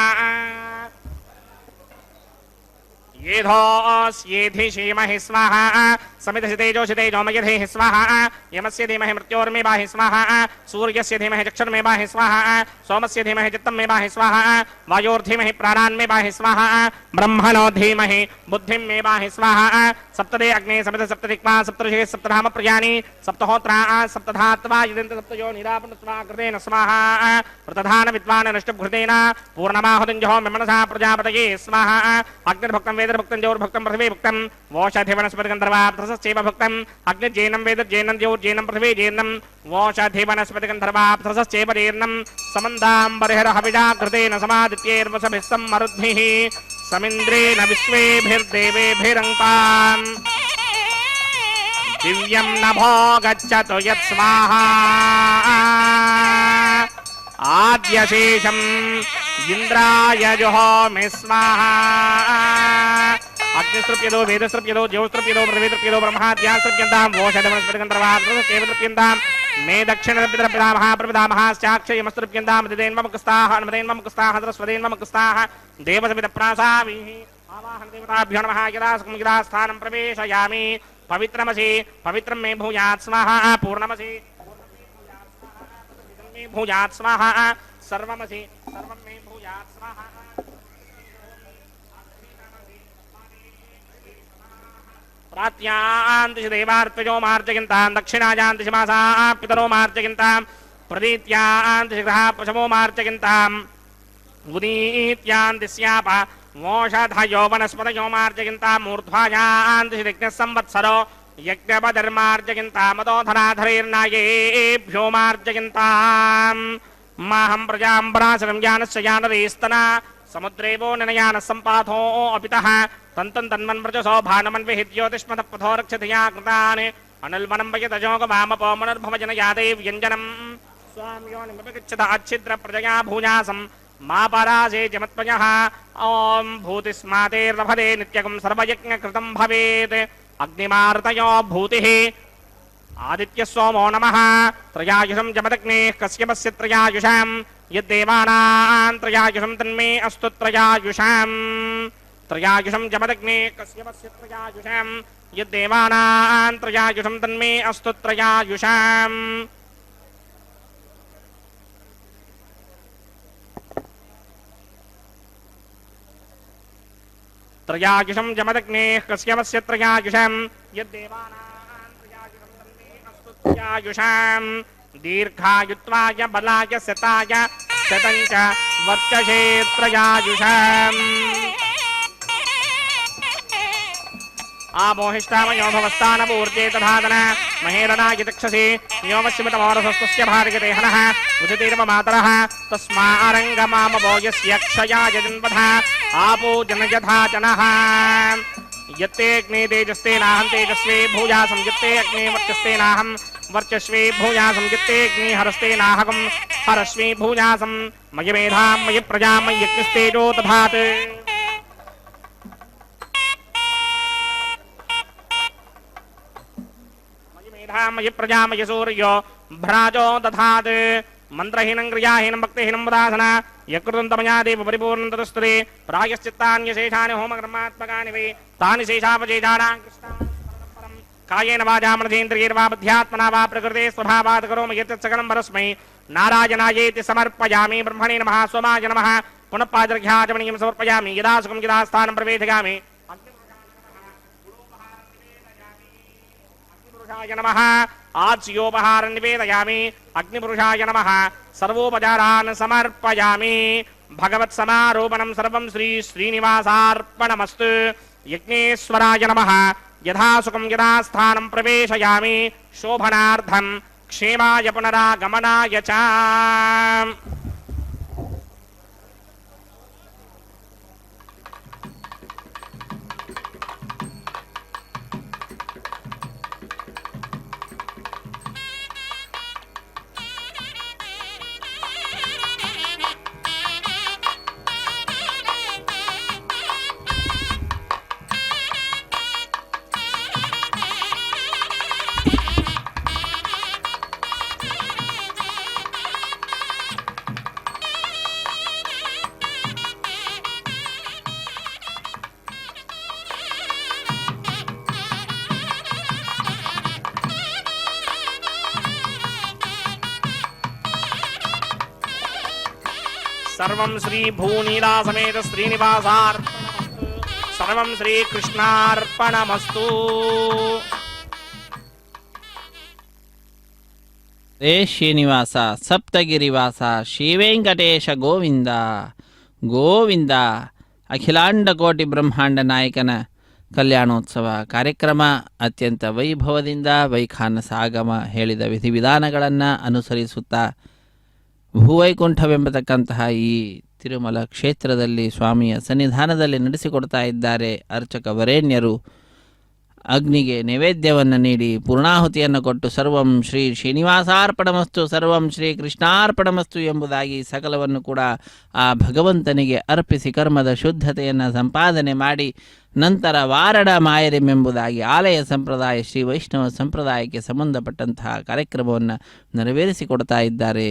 येधोऽस्येधिषीमहि स्वाहा समितसितेजोषितेजो मयधेः स्वाहा यमस्य धीमहि मृत्योर्मे बाहि स्वाहा सूर्यस्य धीमहि चक्षुर्मे बाहि स्वाहा सोमस्य धीमहि चित्तं मे बाहि स्वाहा वायोर्धीमहि प्राणान्मे बाहि स्वाहा ब्रह्मणो धीमहि बुद्धिं मे बाहि स्वाहा सप्तदे अग्ने समित सप्तदिक्मा सप्तऋषिः सप्तधाम प्रियाणि सप्तहोत्रा सप्तधात्वा यदिन्त सप्तयो निरापनस्वा कृतेन स्वाहा प्रतधान विद्वान् नष्टभृतेन पूर्णमाहुतिञ्जहो मे मनसा प्रजापतये स्वाहा अग्निर्भक्तं वेदर्भक्तं ज्योर्भक्तं पृथिवीभक्तं वोषधिवनस्पतिगन्धर्वाप्तरसश्चैव भक्तं अग्निर्जैनं वेदर्जैनं ज्योर्जैनं पृथिवीजैनं वोषधिवनस्पतिगन्धर्वाप्तरसश्चैव जैर्नं समन्दाम्बरिहरहविजा कृतेन समादित्यैर्वसभिः सम्मरुद्भिः समिन्द्रेण विश्वेभिर्देवेभिरङ्कान् दिव्यं नभो गच्छतु यत् स्वाहा आद्यशेषम् इंद्राय जुहोमि स्वाहा अग्निस्तृप्यदो वेदस्तृप्यदो ज्योस्तृप्यदो पृथिवीतृप्यदो ब्रह्माद्यास्तृप्यन्तां वोषधमस्पतिगन्धर्वाप्तरसश्चैव मे दक्षिणतृप्यतृप्यदामः प्रपितामहाश्चाक्षयमस्तृप्यन्तां दिदेन्वमुखस्ताः अनुमदेन्वमुखस्ताः सरस्वतेन्वमुखस्ताः देवसविदप्रासाविः आवाहन देवताभ्यो नमः यदा सुखं यदा स्थानं प्रवेशयामि पवित्रमसि पवित्रं मे भूयात् स्वाहा पूर्णमसि मे भूयात् स्वाहा सर्वमसि सर्वं मे भूयात् स्वाहा प्रात्यान्तिषि देवार्पजो मार्जयन्तां दक्षिणायान्तिषि मासाः पितरो मार्जयन्तां प्रदीत्यान्तिषि ग्रहाः पशवो मार्जयन्ताम् उदीत्यान्तिस्याप वोषधयो वनस्पतयो मार्जयन्तां मूर्ध्वायान्तिषि यज्ञः संवत्सरो यज्ञपधर्मार्जयन्तां मदोधराधरैर्नायेभ्यो मार्जयन्ताम् माहं प्रजाम्बराशनं यानस्य यानरेस्तना समुद्रेवो ननयानः सम्पाथो अपितः तन्तं तन्मन्व्रजसो भानमन्विहि ज्योतिष्मतः पथो रक्षतया कृतान् अनल्वनं वयतजोगवामपो मनर्भवजनयादेव्यञ्जनं स्वाम्योनिमपगच्छत अच्छिद्र प्रजया भूयासं मा परासे जमत्वयः ॐ भूतिस्मातेर्लभते नित्यकं सर्वयज्ञकृतं भवेत् अग्निमार्तयो भूतिः आदित्य सोमो नमः त्रयायुषं जमदग्नेः कश्यपस्य त्रयायुषां यद्देवानां त्रयायुषं तन्मे अस्तु त्रयायुषां त्रयायुषं जमदग्नेः कश्यपस्य त्रयायुषां यद्देवानां त्रयायुषं तन्मे अस्तु त्रयायुषां त्रयायुषं जमदग्नेः कश्यपस्य त्रयायुषां यद्देवानां त्रयायुषां दीर्घायुत्वाय बलाय शताय शतञ्च वर्चसे त्रयायुषाम् आमोहिष्टामयो भवस्तानपूर्जे तथादन महेरनाय चक्षसि योमस्यमितमोरसस्तस्य भार्गते हनः उदितिर्ममातरः तस्मारङ्गमामवो यस्य क्षयाय जन्मधा आपो जनयथा जनः यत्ते अग्ने तेजस्ते नाहं तेजस्वे भूयासं यत्ते अग्ने वर्चस्ते नाहं वर्चस्वे भूयासं यत्ते अग्ने हरस्ते नाहकं हरस्वे भूयासं मयि मेधां मयि प्रजां मयि यज्ञस्तेजो दधात् मयि मेधां मयि प्रजां मयि सूर्यो भ्राजो दधात् मंत्रहीनं क्रियाहीनं भक्तिहीनं वदासना यकृतं तमया देव परिपूर्णं तदस्तुते प्रायश्चित्तान्यशेषानि होमकर्मात्मकानि वै तानि शेषावशेषाणां कृष्णां कायेन वाचा मनसेन्द्रियैर्वा बुद्ध्यात्मना वा प्रकृते स्वभावात् करोमि यत् सकलं परस्मै नारायणायेति समर्पयामि ब्रह्मणे नमः सोमाय नमः पुनः पादर्घ्याचमनीयं समर्पयामि यदा सुखं यदा स्थानं प्रवेशयामि पुरुषाय नमः आत्स्योपहारं निवेदयामि अग्निपुरुषाय नमः सर्वोपचारान् समर्पयामि भगवत्समारोपणं सर्वं श्री श्रीनिवासार्पणमस्तु यज्ञेश्वराय नमः यथा सुखं यथा स्थानं प्रवेशयामि शोभनार्थं क्षेमाय पुनरागमनाय च सर्वं श्री भूनीला समेत श्रीनिवासार्पणमस्तु सर्वं श्री कृष्णार्पणमस्तु ರೇ ಶ್ರೀನಿವಾಸ ಸಪ್ತಗಿರಿವಾಸ ಶ್ರೀವೆಂಕಟೇಶ ಗೋವಿಂದ ಗೋವಿಂದ. ಅಖಿಲಾಂಡ ಕೋಟಿ ಬ್ರಹ್ಮಾಂಡ ನಾಯಕನ ಕಲ್ಯಾಣೋತ್ಸವ ಕಾರ್ಯಕ್ರಮ ಅತ್ಯಂತ ವೈಭವದಿಂದ ವೈಖಾನಸ ಆಗಮ ಹೇಳಿದ ವಿಧಿವಿಧಾನಗಳನ್ನು ಅನುಸರಿಸುತ್ತಾ ಭೂವೈಕುಂಠವೆಂಬತಕ್ಕಂತಹ ಈ ತಿರುಮಲ ಕ್ಷೇತ್ರದಲ್ಲಿ ಸ್ವಾಮಿಯ ಸನ್ನಿಧಾನದಲ್ಲಿ ನಡೆಸಿಕೊಡ್ತಾ ಇದ್ದಾರೆ ಅರ್ಚಕ ವರೇಣ್ಯರು. ಅಗ್ನಿಗೆ ನೈವೇದ್ಯವನ್ನು ನೀಡಿ ಪೂರ್ಣಾಹುತಿಯನ್ನು ಕೊಟ್ಟು ಸರ್ವಂ ಶ್ರೀ ಶ್ರೀನಿವಾಸಾರ್ಪಣಮಸ್ತು ಸರ್ವಂ ಶ್ರೀ ಕೃಷ್ಣಾರ್ಪಣಮಸ್ತು ಎಂಬುದಾಗಿ ಸಕಲವನ್ನು ಕೂಡ ಆ ಭಗವಂತನಿಗೆ ಅರ್ಪಿಸಿ ಕರ್ಮದ ಶುದ್ಧತೆಯನ್ನು ಸಂಪಾದನೆ ಮಾಡಿ ನಂತರ ವಾರಣ ಮಾಯರಿಮೆಂಬುದಾಗಿ ಆಲಯ ಸಂಪ್ರದಾಯ ಶ್ರೀ ವೈಷ್ಣವ ಸಂಪ್ರದಾಯಕ್ಕೆ ಸಂಬಂಧಪಟ್ಟಂತಹ ಕಾರ್ಯಕ್ರಮವನ್ನು ನೆರವೇರಿಸಿಕೊಡ್ತಾ ಇದ್ದಾರೆ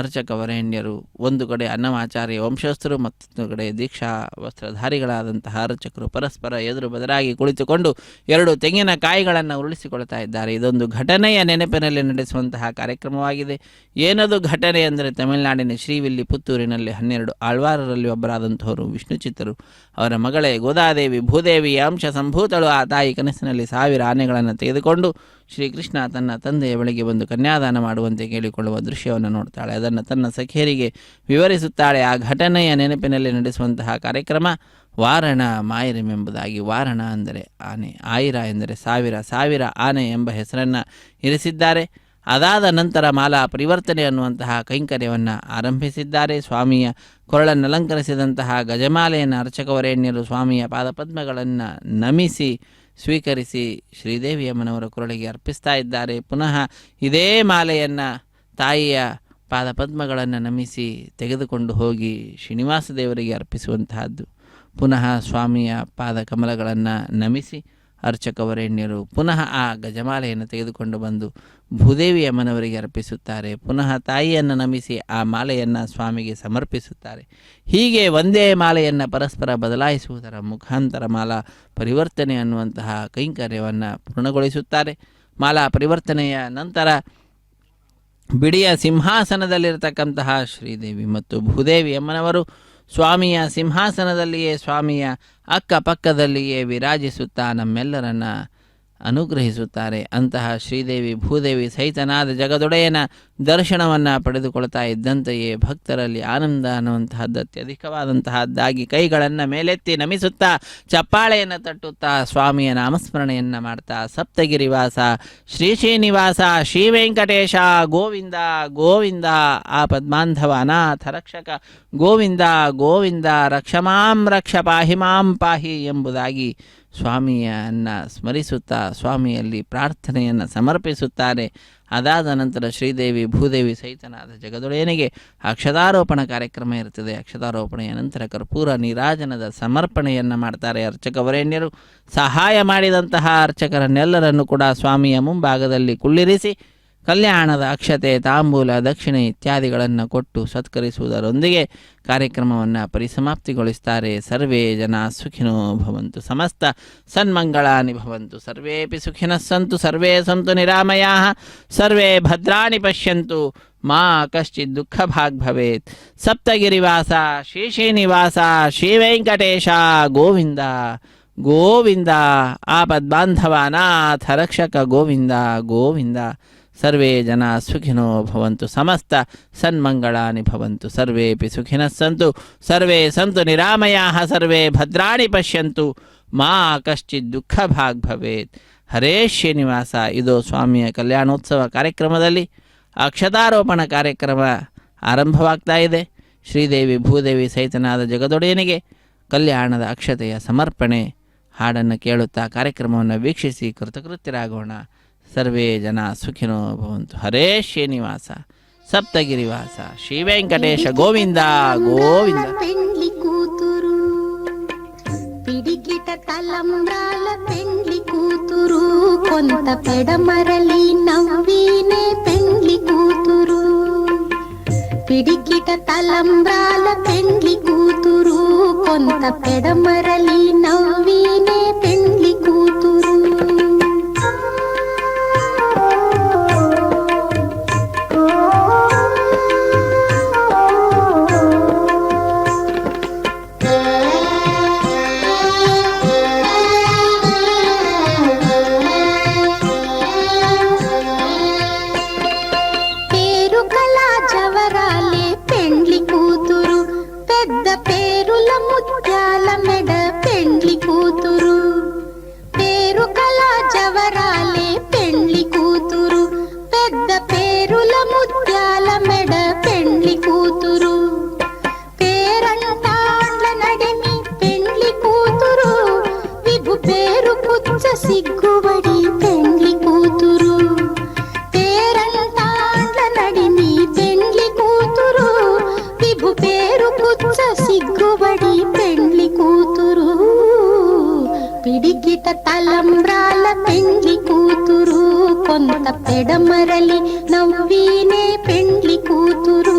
ಅರ್ಚಕ ವರೇಣ್ಯರು. ಒಂದು ಕಡೆ ಅನ್ನಮಾಚಾರ್ಯ ವಂಶಸ್ಥರು, ಮತ್ತೊಂದು ಕಡೆ ದೀಕ್ಷಾ ವಸ್ತ್ರಧಾರಿಗಳಾದಂತಹ ಅರ್ಚಕರು ಪರಸ್ಪರ ಎದುರು ಬದಲಾಗಿ ಕುಳಿತುಕೊಂಡು 2 ತೆಂಗಿನಕಾಯಿಗಳನ್ನು ಉರುಳಿಸಿಕೊಳ್ತಾ ಇದ್ದಾರೆ. ಇದೊಂದು ಘಟನೆಯ ನೆನಪಿನಲ್ಲಿ ನಡೆಸುವಂತಹ ಕಾರ್ಯಕ್ರಮವಾಗಿದೆ. ಏನದು ಘಟನೆ ಅಂದರೆ ತಮಿಳುನಾಡಿನ ಶ್ರೀವಿಲ್ಲಿ ಪುತ್ತೂರಿನಲ್ಲಿ 12 ಆಳ್ವಾರರಲ್ಲಿ ಒಬ್ಬರಾದಂಥವರು ವಿಷ್ಣುಚಿತ್ತರು ಅವರ ಮಗಳೇ ಗೋದಾದೇವಿ ಭೂದೇವಿಯ ಅಂಶ ಸಂಭೂತಳು. ಆ ತಾಯಿ ಕನಸಿನಲ್ಲಿ 1000 ಆನೆಗಳನ್ನು ತೆಗೆದುಕೊಂಡು ಶ್ರೀಕೃಷ್ಣ ತನ್ನ ತಂದೆಯ ಬಳಿಗೆ ಬಂದು ಕನ್ಯಾದಾನ ಮಾಡುವಂತೆ ಕೇಳಿಕೊಳ್ಳುವ ದೃಶ್ಯವನ್ನು ನೋಡ್ತಾಳೆ. ಅದನ್ನು ತನ್ನ ಸಖಿಯರಿಗೆ ವಿವರಿಸುತ್ತಾಳೆ. ಆ ಘಟನೆಯ ನೆನಪಿನಲ್ಲಿ ನಡೆಸುವಂತಹ ಕಾರ್ಯಕ್ರಮ ವಾರಣ ಮಾಯರಿಮೆಂಬುದಾಗಿ. ವಾರಣ ಅಂದರೆ ಆನೆ, ಆಯಿರ ಎಂದರೆ 1000, 1000 ಆನೆ ಎಂಬ ಹೆಸರನ್ನು ಇರಿಸಿದ್ದಾರೆ. ಅದಾದ ನಂತರ ಮಾಲಾ ಪರಿವರ್ತನೆ ಅನ್ನುವಂತಹ ಕೈಂಕರ್ಯವನ್ನು ಆರಂಭಿಸಿದ್ದಾರೆ. ಸ್ವಾಮಿಯ ಕೊರಳನ್ನು ಅಲಂಕರಿಸಿದಂತಹ ಗಜಮಾಲೆಯನ್ನು ಅರ್ಚಕವರೇಣ್ಯರು ಸ್ವಾಮಿಯ ಪಾದಪದ್ಮಗಳನ್ನು ನಮಿಸಿ ಸ್ವೀಕರಿಸಿ ಶ್ರೀದೇವಿಯಮ್ಮನವರ ಕೊರಳಿಗೆ ಅರ್ಪಿಸ್ತಾ ಇದ್ದಾರೆ. ಪುನಃ ಇದೇ ಮಾಲೆಯನ್ನು ತಾಯಿಯ ಪಾದಪದ್ಮಗಳನ್ನು ನಮಿಸಿ ತೆಗೆದುಕೊಂಡು ಹೋಗಿ ಶ್ರೀನಿವಾಸ ದೇವರಿಗೆ ಅರ್ಪಿಸುವಂತಹದ್ದು. ಪುನಃ ಸ್ವಾಮಿಯ ಪಾದಕಮಲಗಳನ್ನು ನಮಿಸಿ ಅರ್ಚಕವರೇಣ್ಯರು ಪುನಃ ಆ ಗಜಮಾಲೆಯನ್ನು ತೆಗೆದುಕೊಂಡು ಬಂದು ಭೂದೇವಿಯಮ್ಮನವರಿಗೆ ಅರ್ಪಿಸುತ್ತಾರೆ. ಪುನಃ ತಾಯಿಯನ್ನು ನಮಿಸಿ ಆ ಮಾಲೆಯನ್ನು ಸ್ವಾಮಿಗೆ ಸಮರ್ಪಿಸುತ್ತಾರೆ. ಹೀಗೆ ಒಂದೇ ಮಾಲೆಯನ್ನು ಪರಸ್ಪರ ಬದಲಾಯಿಸುವುದರ ಮುಖಾಂತರ ಮಾಲಾ ಪರಿವರ್ತನೆ ಅನ್ನುವಂತಹ ಕೈಂಕರ್ಯವನ್ನು ಪೂರ್ಣಗೊಳಿಸುತ್ತಾರೆ. ಮಾಲಾ ಪರಿವರ್ತನೆಯ ನಂತರ ಬಿಡಿಯ ಸಿಂಹಾಸನದಲ್ಲಿರತಕ್ಕಂತಹ ಶ್ರೀದೇವಿ ಮತ್ತು ಭೂದೇವಿಯಮ್ಮನವರು ಸ್ವಾಮಿಯ ಸಿಂಹಾಸನದಲ್ಲಿಯೇ ಸ್ವಾಮಿಯ ಅಕ್ಕಪಕ್ಕದಲ್ಲಿಯೇ ವಿರಾಜಿಸುತ್ತಾ ನಮ್ಮೆಲ್ಲರನ್ನ ಅನುಗ್ರಹಿಸುತ್ತಾರೆ. ಅಂತಹ ಶ್ರೀದೇವಿ ಭೂದೇವಿ ಸಹಿತನಾದ ಜಗದೊಡೆಯನ ದರ್ಶನವನ್ನು ಪಡೆದುಕೊಳ್ತಾ ಇದ್ದಂತೆಯೇ ಭಕ್ತರಲ್ಲಿ ಆನಂದ ಅನ್ನುವಂತಹದ್ದು ಅತ್ಯಧಿಕವಾದಂತಹದ್ದಾಗಿ ಕೈಗಳನ್ನು ಮೇಲೆತ್ತಿ ನಮಿಸುತ್ತಾ ಚಪ್ಪಾಳೆಯನ್ನು ತಟ್ಟುತ್ತಾ ಸ್ವಾಮಿಯ ನಾಮಸ್ಮರಣೆಯನ್ನು ಮಾಡ್ತಾ ಸಪ್ತಗಿರಿವಾಸ ಶ್ರೀ ಶ್ರೀನಿವಾಸ ಶ್ರೀ ವೆಂಕಟೇಶ ಗೋವಿಂದ ಗೋವಿಂದ ಆ ಪದ್ಮಾಂಧವ ಅನಾಥ ರಕ್ಷಕ ಗೋವಿಂದ ಗೋವಿಂದ ರಕ್ಷಮಾಂ ರಕ್ಷ ಪಾಹಿ ಮಾಂ ಪಾಹಿ ಎಂಬುದಾಗಿ ಸ್ವಾಮಿಯನ್ನು ಸ್ಮರಿಸುತ್ತಾ ಸ್ವಾಮಿಯಲ್ಲಿ ಪ್ರಾರ್ಥನೆಯನ್ನು ಸಮರ್ಪಿಸುತ್ತಾರೆ. ಅದಾದ ನಂತರ ಶ್ರೀದೇವಿ ಭೂದೇವಿ ಸಹಿತನಾದ ಜಗದೊಡೆಯನಿಗೆ ಅಕ್ಷತಾರೋಪಣ ಕಾರ್ಯಕ್ರಮ ಇರುತ್ತದೆ. ಅಕ್ಷತಾರೋಪಣೆಯ ನಂತರ ಕರ್ಪೂರ ನೀರಾಜನದ ಸಮರ್ಪಣೆಯನ್ನು ಮಾಡ್ತಾರೆ ಅರ್ಚಕವರೇಣ್ಯರು. ಸಹಾಯ ಮಾಡಿದಂತಹ ಅರ್ಚಕರನ್ನೆಲ್ಲರನ್ನು ಕೂಡ ಸ್ವಾಮಿಯ ಮುಂಭಾಗದಲ್ಲಿ ಕುಳ್ಳಿರಿಸಿ ಕಲ್ಯಾಣದ ಅಕ್ಷತೆ ತಾಂಬೂಲ ದಕ್ಷಿಣೆ ಇತ್ಯಾದಿಗಳನ್ನು ಕೊಟ್ಟು ಸತ್ಕರಿಸುವುದರೊಂದಿಗೆ ಕಾರ್ಯಕ್ರಮವನ್ನು ಪರಿಸಮಾಪ್ತಿಗೊಳಿಸ್ತಾರೆ. ಸರ್ವೇ ಜನ ಸುಖಿನೋ ಭವಂತು, ಸಮಸ್ತ ಸನ್ಮಂಗಳಾನಿ ಭವಂತು, ಸರ್ವೇಪಿ ಸುಖಿನಃ ಸಂತು, ಸರ್ವೇ ಸಂತು ನಿರಾಮಯಾಃ, ಸರ್ವೇ ಭದ್ರಾಣಿ ಪಶ್ಯಂತು, ಮಾ ಕಶ್ಚಿತ್ ದುಃಖ ಭಾಗ್ ಭವೇತ್. ಸಪ್ತಗಿರಿವಾಸ ಶ್ರೀ ಶ್ರೀನಿವಾಸ ಶ್ರೀ ವೆಂಕಟೇಶ ಗೋವಿಂದ ಗೋವಿಂದ. ಆಪದ್ಬಾಂಧವ ನಾಥ ರಕ್ಷಕ ಗೋವಿಂದ ಗೋವಿಂದ. ಸರ್ವೇ ಜನ ಸುಖಿನೋ ಭವಂತು, ಸಮಸ್ತ ಸನ್ಮಂಗಳಾನಿ ಭವಂತು, ಸರ್ವೇಪಿ ಸುಖಿನಃ ಸಂತು, ಸರ್ವೇ ಸಂತು ನಿರಾಮಯಾಃ, ಸರ್ವೇ ಭದ್ರಾಣಿ ಪಶ್ಯಂತು, ಮಾ ಕಶ್ಚಿತ್ ದುಃಖ ಭಾಗ್ ಭವೇತ್. ಹರೇ ಶ್ರೀನಿವಾಸ. ಇದು ಸ್ವಾಮಿಯ ಕಲ್ಯಾಣೋತ್ಸವ ಕಾರ್ಯಕ್ರಮದಲ್ಲಿ ಅಕ್ಷತಾರೋಪಣ ಕಾರ್ಯಕ್ರಮ ಆರಂಭವಾಗ್ತಾ ಇದೆ. ಶ್ರೀದೇವಿ ಭೂದೇವಿ ಸಹಿತನಾದ ಜಗದೊಡೆಯನಿಗೆ ಕಲ್ಯಾಣದ ಅಕ್ಷತೆಯ ಸಮರ್ಪಣೆ ಹಾಡನ್ನು ಕೇಳುತ್ತಾ ಕಾರ್ಯಕ್ರಮವನ್ನು ವೀಕ್ಷಿಸಿ ಕೃತಕೃತ್ಯರಾಗೋಣ. ಸರ್ವೇ ಜನ ಸುಖಿನೋ ಭವಂತು. ಹರೇ ಶ್ರೀನಿವಾಸ. ಸಪ್ತಗಿರಿವಾಸ ಶ್ರೀ ವೆಂಕಟೇಶ ಗೋವಿಂದ ಗೋವಿಂದ. పెండ్లి కూతురు పిడికిట తలంబ్రాల పెండ్లి కూతురు కొంత పెడమరలి నవ్వినే పెండ్లి కూతురు పిడికిట తలంబ్రాల పెండ్లి కూతురు కొంత పెడమరలి నవ్వినే పెండ్లి కూతురు సిగ్గుబడి పెండ్లి కూతురు పేరంటాండ్ల నడిమి పెండ్లి కూతురు విభు పేరు పుచ్చ సిగ్గుబడి పెండ్లి కూతురు పిడికిట తలంబ్రాల పెండ్లి కూతురు కొంత పెడమరలి నవ్వినే పెండ్లి కూతురు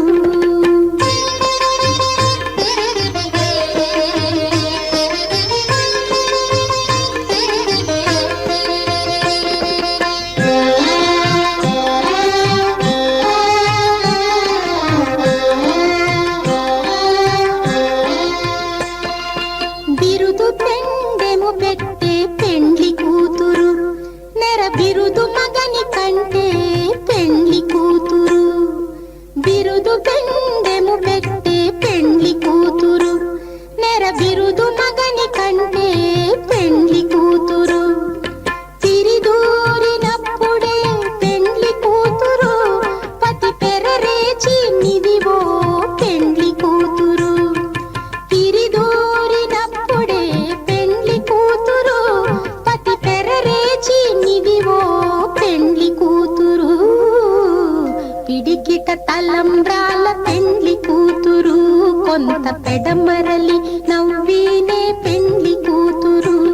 తలంబ్రాల పెండ్లి కూతురు కొంత పెడమరలి నవ్వినే పెండ్లి కూతురు